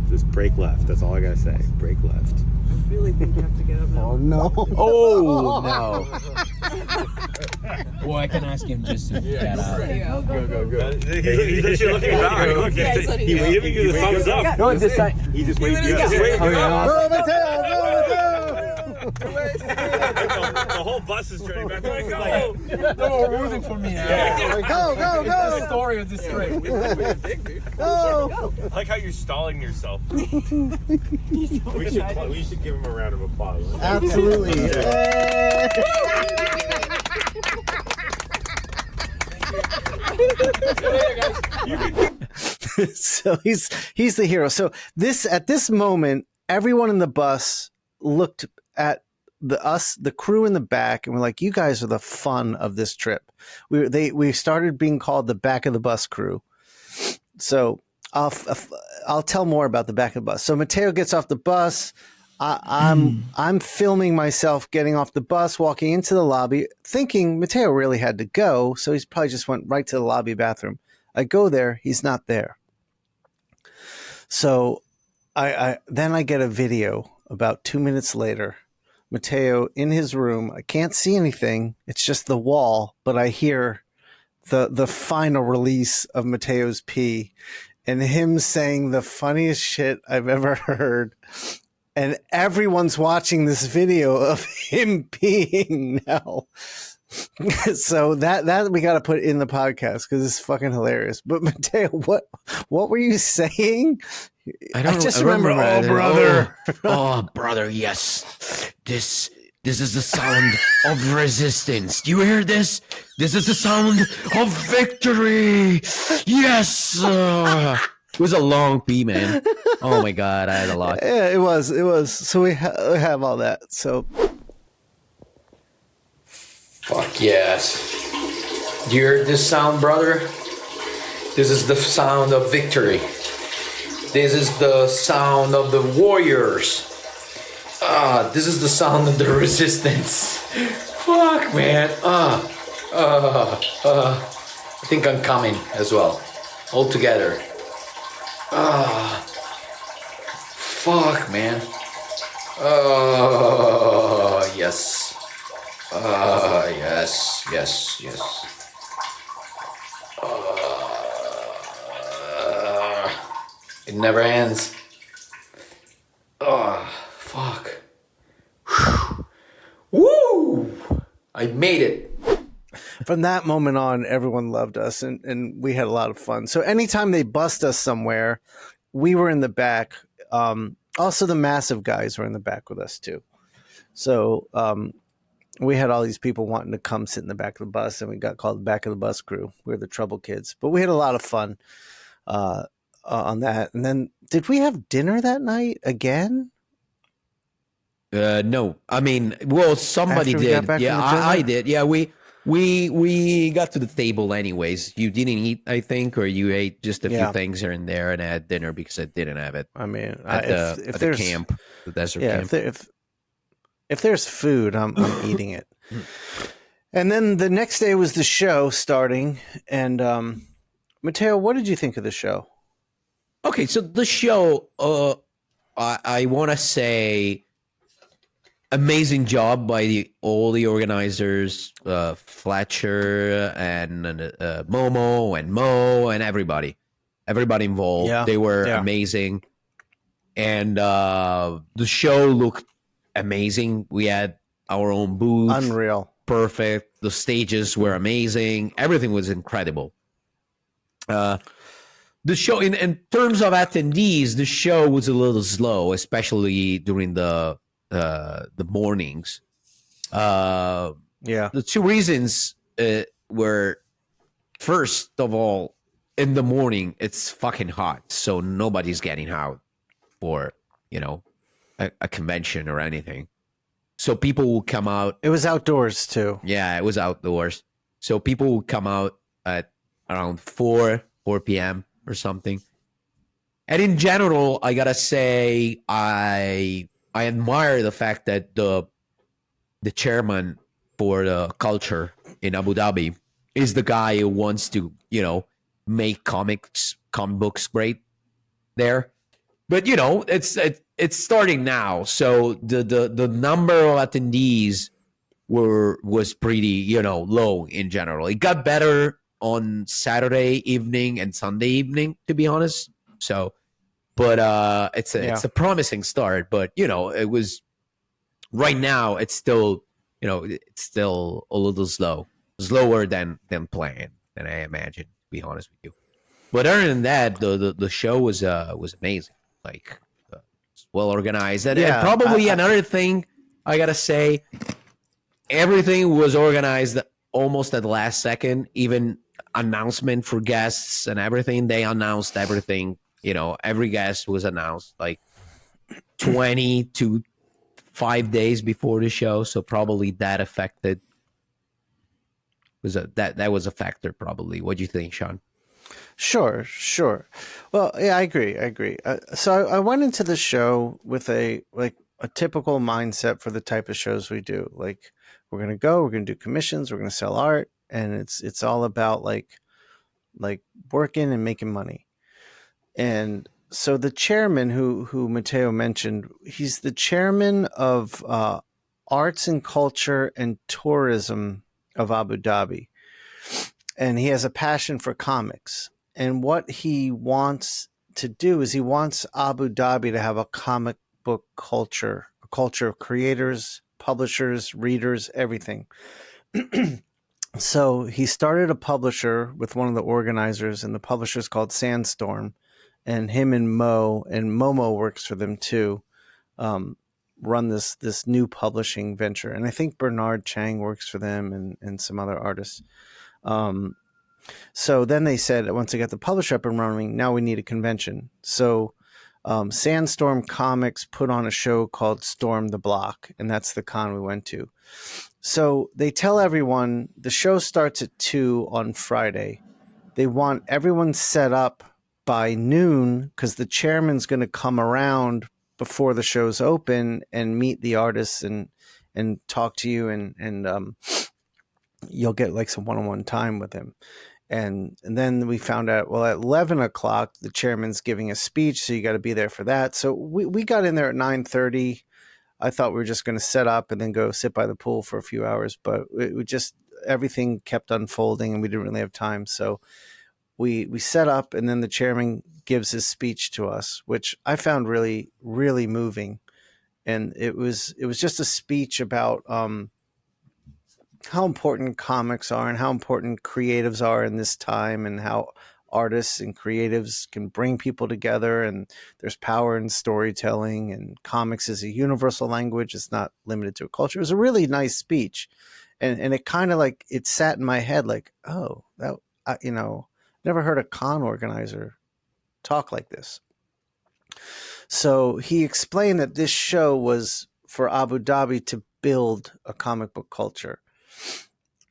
Just brake left. That's all I gotta say. Brake left. I really think you have to get up now. Oh no! Oh no! Well, I can ask him just to get out. Go. He's actually looking back. Look, he's giving you the thumbs up. No, this side. He just waited. Just wait. Go, Matteos! The whole bus is turning back. Like, go! No, we're rooting for me now. Yeah. Go, go, go! The story of this trip. Go! I like how you're stalling yourself. We should give him a round of applause. Absolutely. So he's the hero. So at this moment, everyone in the bus looked at the crew in the back, and we're like, "You guys are the fun of this trip." We started being called the back of the bus crew. So I'll tell more about the back of the bus. So Matteo gets off the bus. I'm filming myself getting off the bus, walking into the lobby, thinking Matteo really had to go, so he's probably just went right to the lobby bathroom. I go there, he's not there. So then I get a video about 2 minutes later. Matteo in his room. I can't see anything. It's just the wall, but I hear the final release of Matteo's pee and him saying the funniest shit I've ever heard. And everyone's watching this video of him peeing now. So that we got to put in the podcast because it's fucking hilarious. But Matteo, what were you saying? I just remember, oh brother, oh brother, yes, this is the sound of resistance. Do you hear this? This is the sound of victory. Yes. It was a long pee, man. Oh my god, I had a lot. Yeah, it was. So we have all that. So. Fuck yes. Do you hear this sound, brother? This is the sound of victory. This is the sound of the warriors. This is the sound of the resistance. Fuck, man. I think I'm coming as well. All together. Fuck, man. Yes. Yes. It never ends. Fuck. Woo! I made it. From that moment on, everyone loved us, and we had a lot of fun. So anytime they bust us somewhere, we were in the back. Also, the massive guys were in the back with us, too. So we had all these people wanting to come sit in the back of the bus, and we got called the back of the bus crew. We were the trouble kids. But we had a lot of fun on that. And then, did we have dinner that night again? No. I mean, well, somebody did. Yeah, I did. Yeah, we got to the table anyways. You didn't eat, I think, or you ate just a few things here and there, and I had dinner because I didn't have it. I mean, at the camp, the desert camp. If there's food, I'm eating it. And then the next day was the show starting. And Mateo, what did you think of the show? Okay, so the show, I want to say, amazing job by all the organizers, Fletcher and Momo and Mo and everybody involved. Yeah, they were amazing, and the show looked amazing. We had our own booth, unreal, perfect. The stages were amazing. Everything was incredible. The show, in terms of attendees, the show was a little slow, especially during the mornings. The two reasons were, first of all, in the morning it's fucking hot, so nobody's getting out for a convention or anything. So people will come out. It was outdoors too. Yeah, it was outdoors. So people will come out at around 4 p.m. or something. And in general, I gotta say, I admire the fact that the chairman for the culture in Abu Dhabi is the guy who wants to, make comic books great there. But it's starting now, so the number of attendees was pretty low in general. It got better on Saturday evening and Sunday evening, to be honest. So, but it's a promising start. But it was right now it's still, it's still a little slower than planned, than I imagine, to be honest with you. But other than that, the show was amazing. Like, well organized, and probably another thing I gotta say, everything was organized almost at the last second. Even announcement for guests and everything, they announced everything. Every guest was announced like 20 to 5 days before the show, so probably that affected. That was a factor, probably. What do you think, Shawn? Sure. Well, yeah, I agree. So I went into the show with a typical mindset for the type of shows we do. Like, we're going to do commissions, we're going to sell art, and it's all about like working and making money. And so the chairman who Matteo mentioned, he's the chairman of Arts and Culture and Tourism of Abu Dhabi. And he has a passion for comics. And what he wants to do is he wants Abu Dhabi to have a comic book culture, a culture of creators, publishers, readers, everything. So he started a publisher with one of the organizers, and the publisher's called Sandstorm. And him and Momo works for them too, run this new publishing venture. And I think Bernard Chang works for them and some other artists. So then they said, once they got the publisher up and running, now we need a convention. So Sandstorm Comics put on a show called Storm the Block, and that's the con we went to. So they tell everyone the show starts at 2 on Friday. They want everyone set up by noon because the chairman's going to come around before the show's open and meet the artists and talk to you, and you'll get like some one-on-one time with him. And then we found out, well, at 11 o'clock, the chairman's giving a speech, so you got to be there for that. So we got in there at 9:30. I thought we were just going to set up and then go sit by the pool for a few hours, but everything kept unfolding and we didn't really have time. So we set up, and then the chairman gives his speech to us, which I found really, really moving. And it was just a speech about how important comics are and how important creatives are in this time, and how artists and creatives can bring people together, and there's power in storytelling, and comics is a universal language. It's not limited to a culture. It was a really nice speech. And it kind of like, it sat in my head like, oh, that, never heard a con organizer talk like this. So he explained that this show was for Abu Dhabi to build a comic book culture.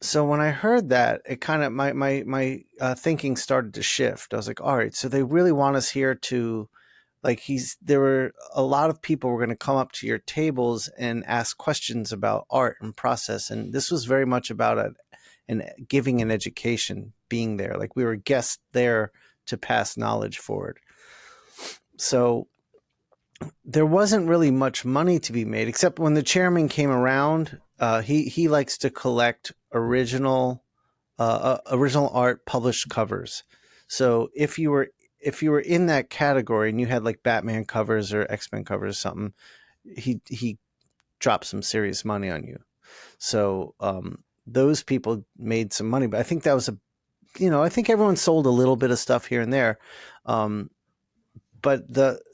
So when I heard that, it kind of, my thinking started to shift. I was like, all right, so they really want us here to, like, there were a lot of people were going to come up to your tables and ask questions about art and process. And this was very much about giving an education, being there. Like, we were guests there to pass knowledge forward. So there wasn't really much money to be made, except when the chairman came around. He likes to collect original art, published covers. So if you were in that category and you had like Batman covers or X-Men covers or something, he dropped some serious money on you. So those people made some money, but I think that was I think everyone sold a little bit of stuff here and there.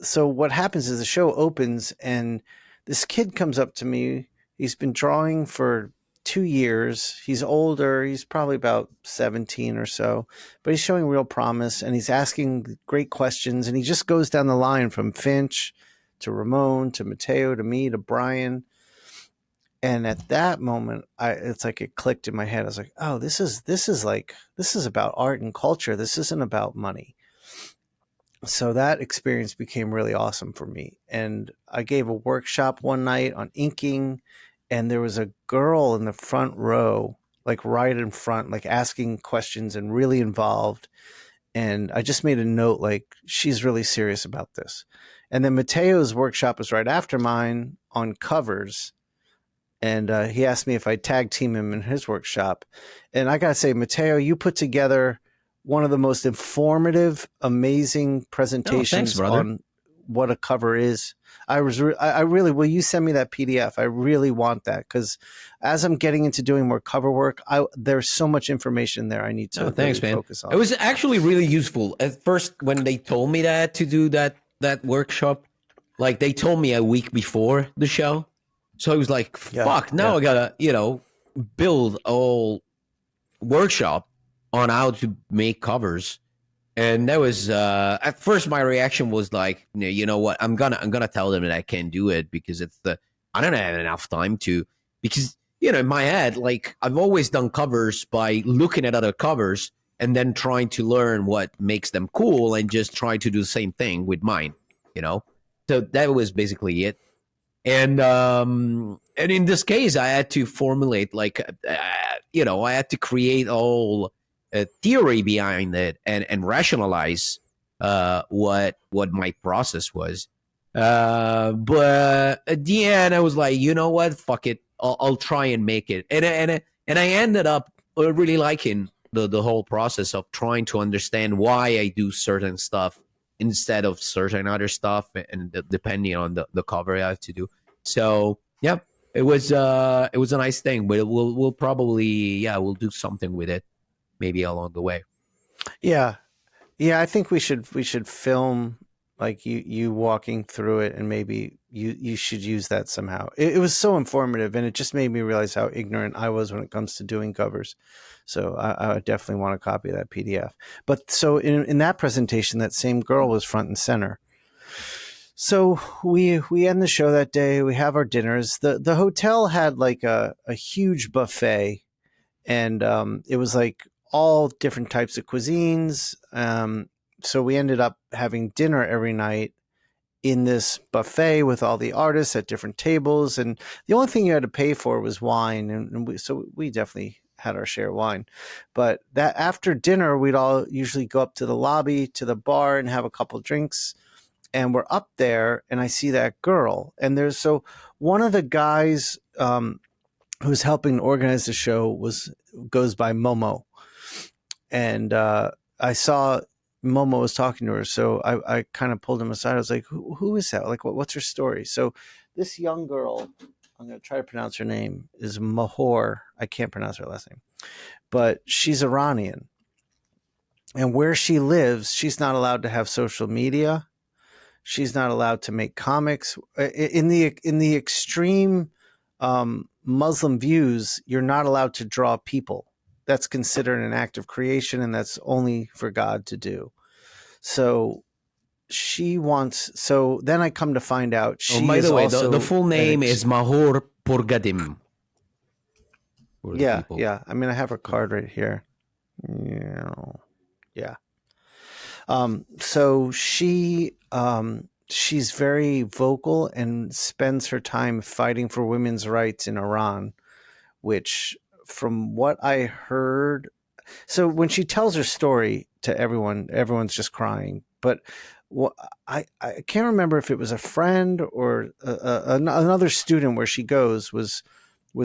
So what happens is the show opens and this kid comes up to me. He's been drawing for 2 years. He's older. He's probably about 17 or so, but he's showing real promise, and he's asking great questions. And he just goes down the line from Finch to Ramon to Matteos to me to Brian. And at that moment, it's like it clicked in my head. I was like, oh, this is about art and culture. This isn't about money. So that experience became really awesome for me. And I gave a workshop one night on inking, and there was a girl in the front row, like right in front, like asking questions and really involved. And I just made a note, like, she's really serious about this. And then Matteo's workshop was right after mine on covers. And he asked me if I'd tag team him in his workshop. And I got to say, Matteo, you put together one of the most informative, amazing presentations on what a cover is. I really, will you send me that PDF? I really want that, because as I'm getting into doing more cover work, there's so much information there I need to thanks, really man. focus on. It was actually really useful. At first, when they told me to do that workshop, like they told me a week before the show. So I was like, fuck, now I gotta, build a whole workshop on how to make covers. And that was at first my reaction was like, you know what, I'm gonna tell them that I can't do it because I don't have enough time to, because in my head, like I've always done covers by looking at other covers and then trying to learn what makes them cool and just try to do the same thing with mine, So that was basically it. And in this case, I had to formulate I had to create all a theory behind it and rationalize what my process was. But at the end, I was like, you know what, fuck it, I'll try and make it. And I ended up really liking the whole process of trying to understand why I do certain stuff instead of certain other stuff, and depending on the cover I have to do. So yeah, it was a nice thing, but we'll probably we'll do something with it maybe along the way. Yeah, I think we should film like you walking through it, and maybe you should use that somehow. It was so informative, and it just made me realize how ignorant I was when it comes to doing covers. So I would definitely want a copy of that PDF. But so in that presentation, that same girl was front and center. So we end the show that day. We have our dinners. The hotel had like a huge buffet, and it was like all different types of cuisines. So we ended up having dinner every night in this buffet with all the artists at different tables. And the only thing you had to pay for was wine. And so we definitely had our share of wine. But that after dinner, we'd all usually go up to the lobby, to the bar, and have a couple drinks. And we're up there, and I see that girl. And so one of the guys who's helping organize the show goes by Momo. And I saw Momo was talking to her, so I kind of pulled him aside. I was like, who is that? Like, what's her story? So this young girl, I'm going to try to pronounce her name, is Mahor. I can't pronounce her last name, but she's Iranian. And where she lives, she's not allowed to have social media. She's not allowed to make comics. In the extreme Muslim views, you're not allowed to draw people. That's considered an act of creation, and that's only for God to do. So then I come to find out by the way, the full name is Mahor Purgadim. Yeah. I mean, I have her card right here. Yeah. So she's very vocal and spends her time fighting for women's rights in Iran, which, from what I heard, so when she tells her story to everyone's just crying. But I can't remember if it was a friend or another student where she goes was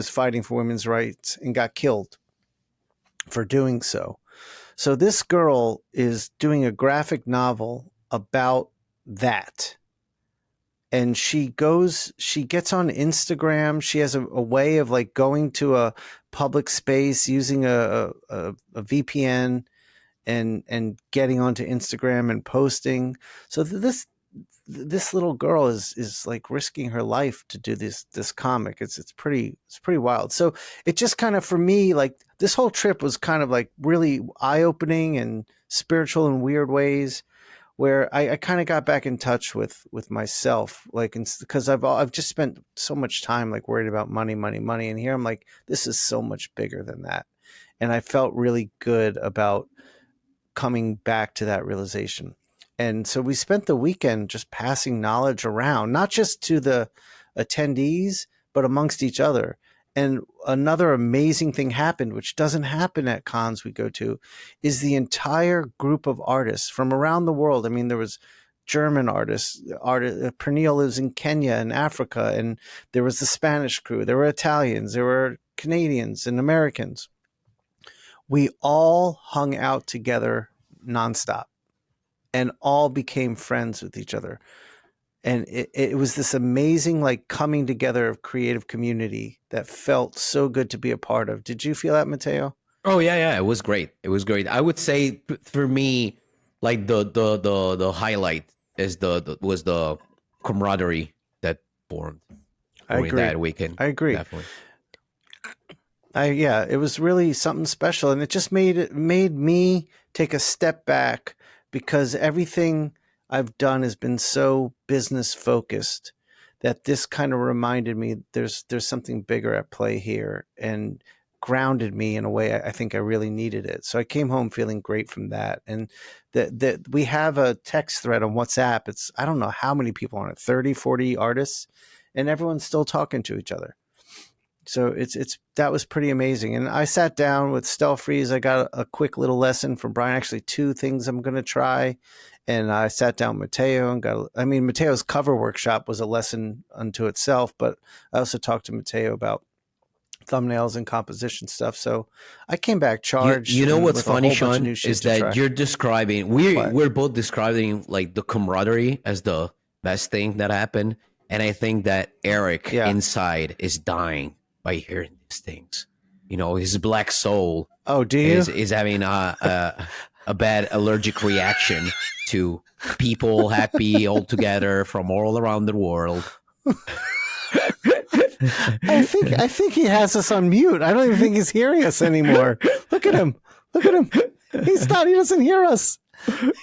fighting for women's rights and got killed for doing so. So this girl is doing a graphic novel about that. And she gets on Instagram. She has a way of like going to a public space using a VPN and getting onto Instagram and posting. So this little girl is like risking her life to do this comic. It's pretty wild. So it just kind of, for me, like this whole trip was kind of like really eye-opening and spiritual in weird ways, where I kind of got back in touch with myself, like, because I've just spent so much time like worried about money, and here I'm like, this is so much bigger than that. And I felt really good about coming back to that realization. And so we spent the weekend just passing knowledge around, not just to the attendees, but amongst each other. And another amazing thing happened, which doesn't happen at cons we go to, is the entire group of artists from around the world. I mean, there was German artists. Pernille lives in Kenya and Africa, and there was the Spanish crew. There were Italians, there were Canadians and Americans. We all hung out together nonstop and all became friends with each other. And it was this amazing like coming together of creative community that felt so good to be a part of. Did you feel that, Matteo? Oh yeah, it was great. It was great. I would say for me, like the highlight is was the camaraderie that formed during that weekend. I agree. Definitely. It was really something special, and it just made me take a step back, because everything I've done has been so business focused that this kind of reminded me there's something bigger at play here, and grounded me in a way I think I really needed it. So I came home feeling great from that. And that we have a text thread on WhatsApp. It's, I don't know how many people on it, 30, 40 artists, and everyone's still talking to each other. So that was pretty amazing. And I sat down with Stell Freeze. I got a quick little lesson from Brian, actually 2 things I'm going to try. And I sat down with Matteyo and Matteo's cover workshop was a lesson unto itself, but I also talked to Matteyo about thumbnails and composition stuff. So I came back charged. You know what's funny, Shawn, is that you're describing, we're both describing like the camaraderie as the best thing that happened. And I think that Eric inside is dying by hearing these things. You know, his black soul is having a bad allergic reaction to people happy all together from all around the world. I think he has us on mute. I don't even think he's hearing us anymore. Look at him. He's not. He doesn't hear us.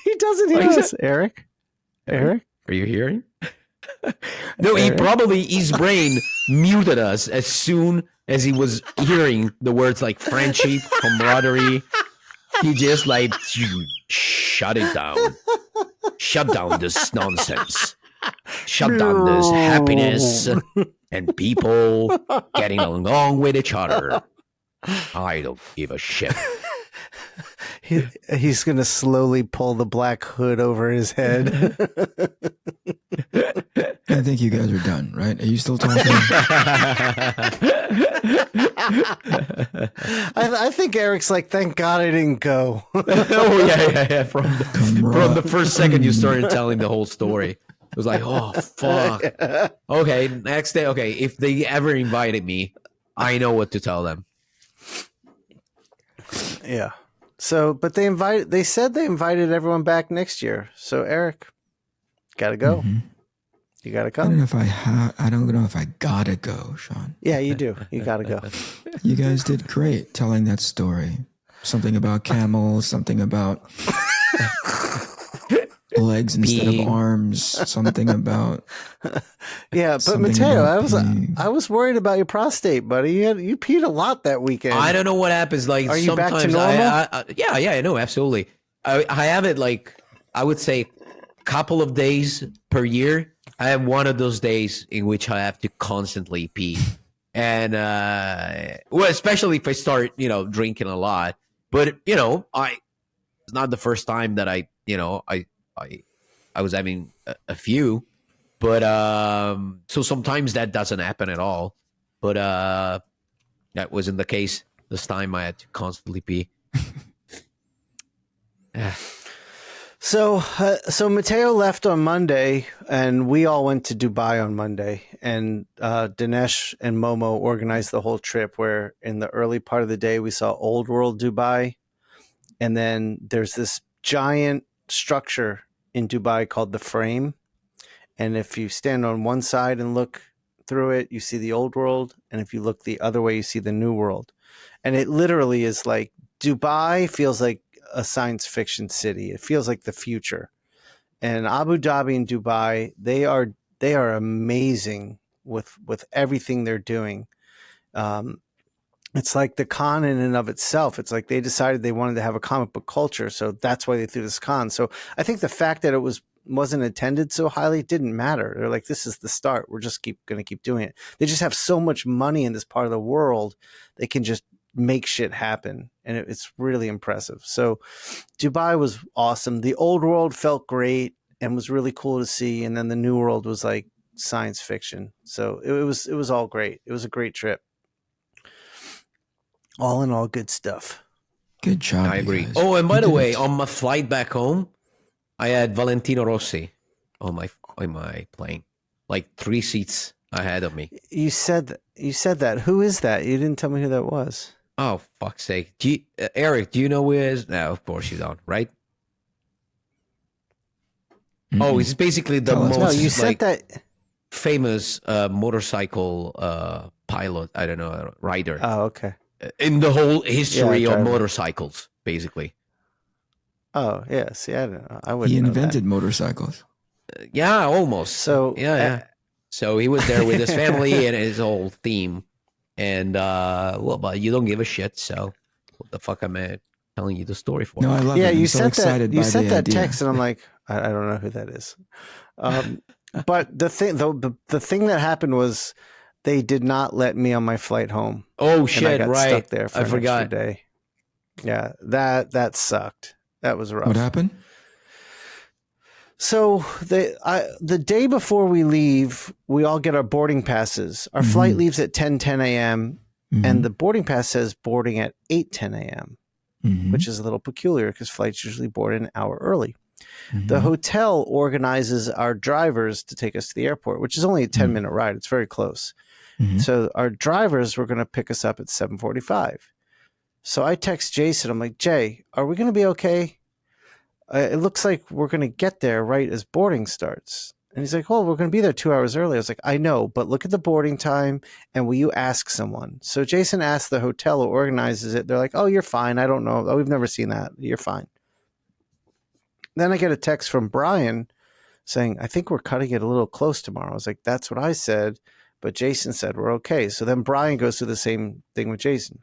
He doesn't hear us. Eric? Are you hearing? No, his brain muted us as soon as he was hearing the words like friendship, camaraderie. He just like, shut it down. Shut down this nonsense. Shut down this happiness and people getting along with each other. I don't give a shit. He's going to slowly pull the black hood over his head. I think you guys are done, right? Are you still talking? I think Eric's like, thank God I didn't go. Oh, yeah. From the first second you started telling the whole story. It was like, oh, fuck. Okay, next day. Okay, if they ever invited me, I know what to tell them. Yeah. So, but they said they invited everyone back next year. So, Eric, gotta go. Mm-hmm. You gotta come. I don't know if I gotta go, Shawn. Yeah, you do. You gotta go. You guys did great telling that story. Something about camels, something about legs instead of arms, something about but Mateo, I was worried about your prostate, buddy. You peed a lot that weekend. I don't know what happens. Like, are you back to normal? Yeah, no, absolutely. I have it like, I would say couple of days per year. I have one of those days in which I have to constantly pee, and especially if I start drinking a lot. But it's not the first time that I was having a few, but so sometimes that doesn't happen at all. But that wasn't the case this time. I had to constantly pee. So Matteyo left on Monday, and we all went to Dubai on Monday. And Dinesh and Momo organized the whole trip, where in the early part of the day we saw Old World Dubai, and then there's this giant structure in Dubai called the Frame, and if you stand on one side and look through it, you see the Old World, and if you look the other way, you see the New World. And it literally is like, Dubai feels like a science fiction city. It feels like the future. And Abu Dhabi and Dubai, they are amazing with everything they're doing. It's like the con in and of itself. It's like they decided they wanted to have a comic book culture, so that's why they threw this con. So I think the fact that it wasn't attended so highly didn't matter. They're like, this is the start. We're just going to keep doing it. They just have so much money in this part of the world, they can just make shit happen, and it's really impressive. So Dubai was awesome. The Old World felt great and was really cool to see, and then the New World was like science fiction. So it was all great. It was a great trip. All in all, good stuff. Good job. I agree. Oh, and by the way, on my flight back home, I had Valentino Rossi on plane, like 3 seats ahead of me. You said that. Who is that? You didn't tell me who that was. Oh, fuck's sake. Eric, do you know who it is? No, of course you don't, right? Mm-hmm. Oh, he's basically the most you said that famous motorcycle pilot. I don't know, rider. Oh, okay. In the whole history of motorcycles, basically. Oh, yeah. See, I don't know. I wouldn't. He invented motorcycles. Yeah, almost. So yeah. So he was there with his family and his whole team. And but you don't give a shit. So what the fuck am I telling you the story for? No, I love it. Yeah, you sent that. You sent that text, and I'm like, I don't know who that is. But the thing that happened was they did not let me on my flight home. Oh shit! I got right, stuck there for I forgot. Extra day. Yeah, that sucked. That was rough. What happened? So the day before we leave, we all get our boarding passes. Our flight leaves at 10:10 a.m. And the boarding pass says boarding at 8:10 a.m., which is a little peculiar because flights usually board an hour early. The hotel organizes our drivers to take us to the airport, which is only a 10-minute ride. It's very close. So our drivers were going to pick us up at 7:45. So I text Jason. I'm like, Jay, are we going to be okay? It looks like we're going to get there right as boarding starts. And he's like, oh, we're going to be there 2 hours early. I was like, I know, but look at the boarding time and will you ask someone? So Jason asked the hotel who organizes it. They're like, oh, you're fine. I don't know. Oh, we've never seen that. You're fine. Then I get a text from Brian saying, I think we're cutting it a little close tomorrow. I was like, that's what I said, but Jason said we're okay. So then Brian goes through the same thing with Jason.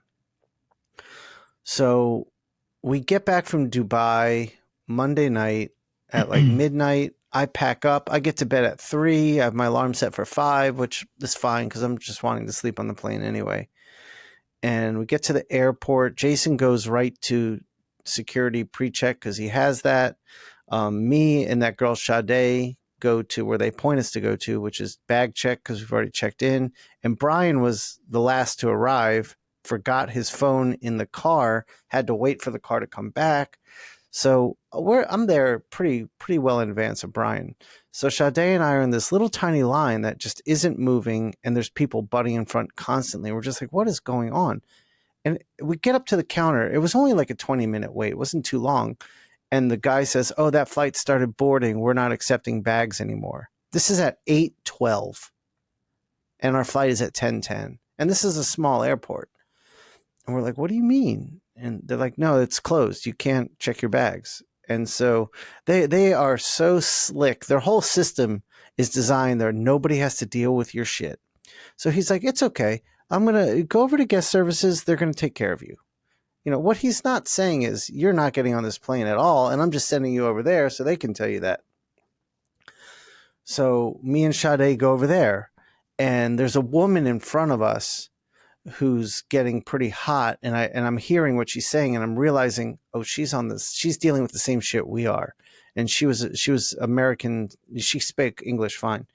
So we get back from Dubai Monday night at like midnight. I pack up. I get to bed at 3. I have my alarm set for 5, which is fine because I'm just wanting to sleep on the plane anyway. And we get to the airport. Jason goes right to security pre-check because he has that. Me and that girl Sade go to where they point us to go to, which is bag check because we've already checked in. And Brian was the last to arrive, forgot his phone in the car, had to wait for the car to come back. So I'm there pretty well in advance of Brian. So Sade and I are in this little tiny line that just isn't moving, and there's people butting in front constantly. We're just like, what is going on? And we get up to the counter. It was only like a 20-minute wait. It wasn't too long. And the guy says, oh, that flight started boarding. We're not accepting bags anymore. This is at 8:12. And our flight is at 10:10. And this is a small airport. And we're like, what do you mean? And they're like, no, it's closed. You can't check your bags. And so they are so slick. Their whole system is designed there. Nobody has to deal with your shit. So he's like, it's okay. I'm going to go over to guest services. They're going to take care of you. You know, what he's not saying is you're not getting on this plane at all. And I'm just sending you over there so they can tell you that. So me and Sade go over there, and there's a woman in front of us who's getting pretty hot, and I'm hearing what she's saying, and I'm realizing, oh, she's dealing with the same shit we are. And she was American. She spoke English fine.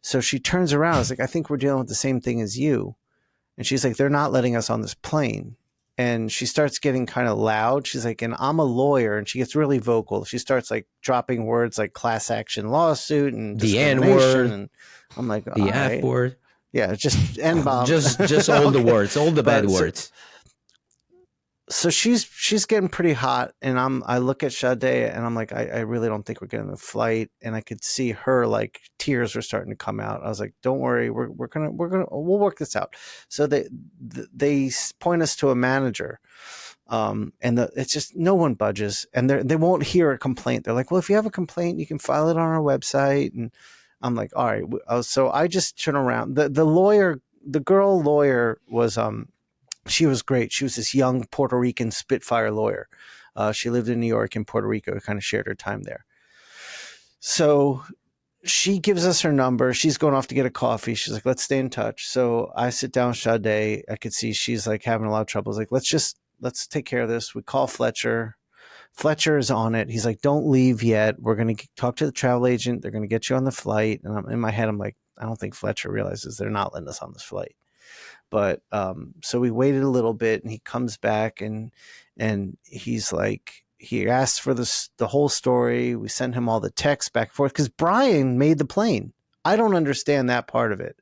So she turns around. I was like, I think we're dealing with the same thing as you. And she's like, they're not letting us on this plane. And she starts getting kind of loud. She's like, and I'm a lawyer. And she gets really vocal. She starts like dropping words like class action lawsuit and the N-word. And I'm like, the F-word. Yeah, just N-bomb. just all the words, all the bad words. So she's getting pretty hot, and I look at Sade, and I'm like, I really don't think we're getting the flight. And I could see her like tears were starting to come out. I was like, don't worry, we'll work this out. So they point us to a manager, and it's just no one budges, and they won't hear a complaint. They're like, well, if you have a complaint, you can file it on our website. And I'm like, all right. So I just turn around. The girl lawyer was she was great. She was this young Puerto Rican Spitfire lawyer. She lived in New York and Puerto Rico. Kind of shared her time there. So she gives us her number. She's going off to get a coffee. She's like, let's stay in touch. So I sit down with Sade. I could see she's like having a lot of trouble. I was like, let's take care of this. We call Fletcher. Fletcher is on it. He's like, don't leave yet. We're going to talk to the travel agent. They're going to get you on the flight. And in my head, I'm like, I don't think Fletcher realizes they're not letting us on this flight. But so we waited a little bit, and he comes back, and he's like, he asked for the whole story. We sent him all the texts back and forth because Brian made the plane. I don't understand that part of it.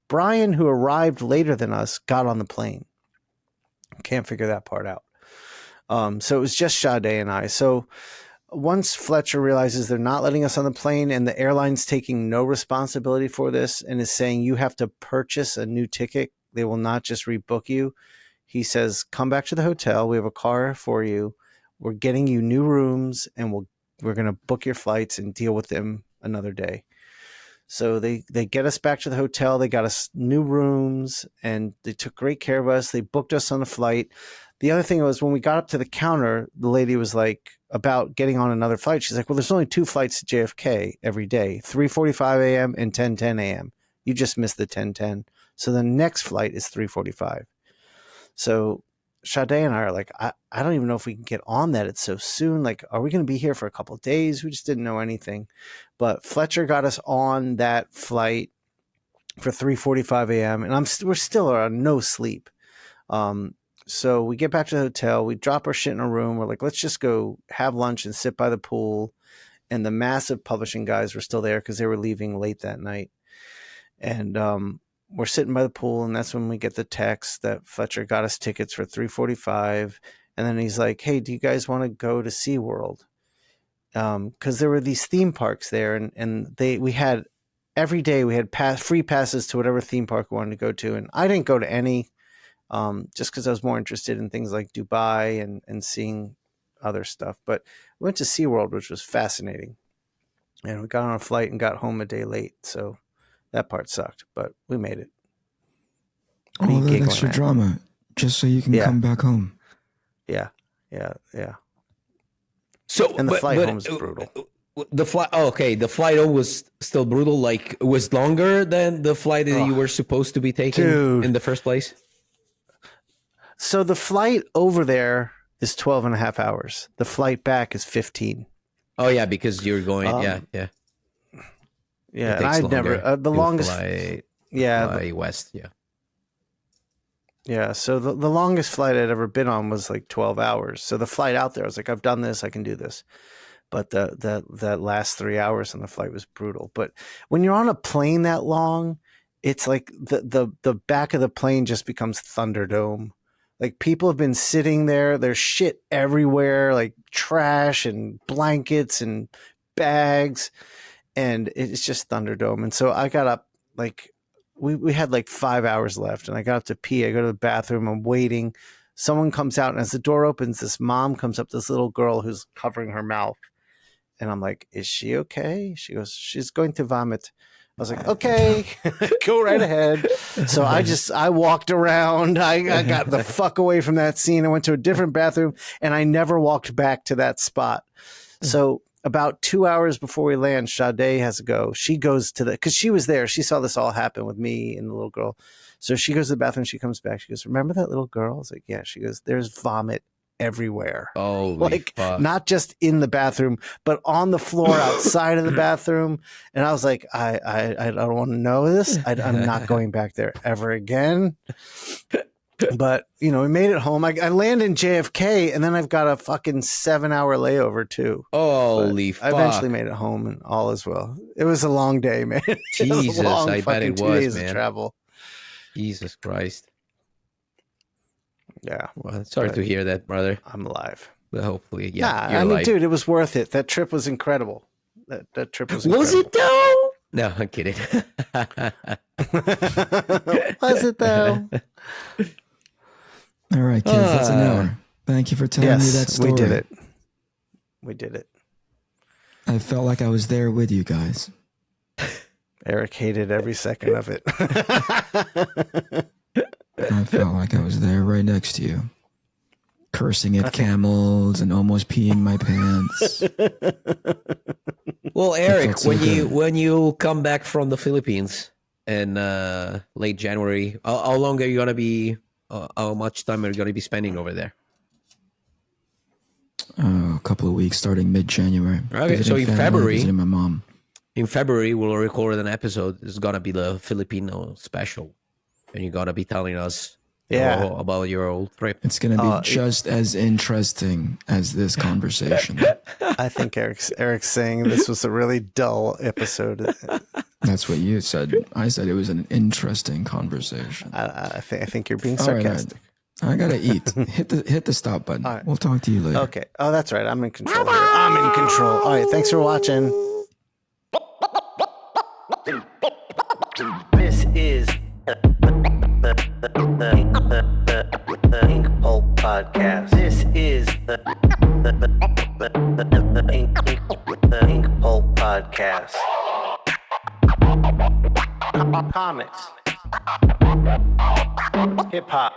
Brian, who arrived later than us, got on the plane. Can't figure that part out. So it was just Sade and I. So once Fletcher realizes they're not letting us on the plane and the airline's taking no responsibility for this and is saying you have to purchase a new ticket, they will not just rebook you. He says, come back to the hotel. We have a car for you. We're getting you new rooms and we're going to book your flights and deal with them another day. So they get us back to the hotel. They got us new rooms and they took great care of us. They booked us on a flight. The other thing was when we got up to the counter, the lady was like about getting on another flight. She's like, well, there's only 2 flights to JFK every day, 3:45 a.m. and 10:10 a.m. You just missed the 10:10. So the next flight is 3:45. So Sade and I are like, I don't even know if we can get on that. It's so soon. Like, are we going to be here for a couple of days? We just didn't know anything. But Fletcher got us on that flight for 3:45 a.m. And we're still on no sleep. So we get back to the hotel. We drop our shit in a room. We're like, let's just go have lunch and sit by the pool. And the massive publishing guys were still there because they were leaving late that night. And we're sitting by the pool, and that's when we get the text that Fletcher got us tickets for 3:45. And then he's like, hey, do you guys want to go to SeaWorld? Because there were these theme parks there, and we had every day we had free passes to whatever theme park we wanted to go to. And I didn't go to any just because I was more interested in things like Dubai and seeing other stuff. But we went to SeaWorld, which was fascinating. And we got on a flight and got home a day late. So that part sucked, but we made it. All that extra drama just so you can come back home. Yeah. So, and the flight home was brutal. The flight, the flight home was still brutal. Like, it was longer than the flight that you were supposed to be taking in the first place. So the flight over there is 12 and a half hours. The flight back is 15. Oh yeah, because you're going. Yeah. Yeah, and I'd never the longest fly west. Yeah. So the longest flight I'd ever been on was like 12 hours. So the flight out there, I was like, I've done this, I can do this. But that last 3 hours on the flight was brutal. But when you're on a plane that long, it's like the back of the plane just becomes Thunderdome. Like, people have been sitting there, there's shit everywhere, like trash and blankets and bags. And it's just Thunderdome. And so I got up, like, we had like 5 hours left, and I got up to pee. I go to the bathroom. I'm waiting. Someone comes out, and as the door opens, this mom comes up, this little girl who's covering her mouth. And I'm like, is she okay? She goes, she's going to vomit. I was like, okay, go right ahead. So I walked around. I got the fuck away from that scene. I went to a different bathroom, and I never walked back to that spot. So about 2 hours before we land, Sade has to go. She goes to because she was there. She saw this all happen with me and the little girl. So she goes to the bathroom. She comes back. She goes, remember that little girl? I was like, yeah. She goes, there's vomit everywhere. Oh, like fuck. Not just in the bathroom, but on the floor outside of the bathroom. And I was like, I don't want to know this. I'm not going back there ever again. But, we made it home. I land in JFK, and then I've got a fucking 7-hour layover too. Holy fuck. I eventually made it home, and all is well. It was a long day, man. Jesus, I bet it was, 2 days man. Of travel. Jesus Christ. Yeah. Well, sorry to hear that, brother. I'm alive. But hopefully, dude, it was worth it. That trip was incredible. That trip was incredible. Was it though? No, I'm kidding. Was it though? All right, kids, that's an hour. Thank you for telling me that story. We did it. I felt like I was there with you guys. Eric hated every second of it. I felt like I was there right next to you, cursing at camels and almost peeing my pants. Well, Eric, when you come back from the Philippines in late January, how long are you gonna be? How much time are you gonna be spending over there? A couple of weeks, starting mid-January. Okay, so in February, visiting my mom. In February, we'll record an episode. It's gonna be the Filipino special, and you're gonna be telling us about your old trip. It's going to be just as interesting as this conversation. I think Eric's saying this was a really dull episode. That's what you said. I said it was an interesting conversation. I think you're being sarcastic. I gotta eat. Hit the stop button. Right. We'll talk to you later. Okay. Oh, that's right. I'm in control here. I'm in control. All right. Thanks for watching. This is the Inkpulp podcast. This is the Inkpulp podcast. Comics, hip hop,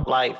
life.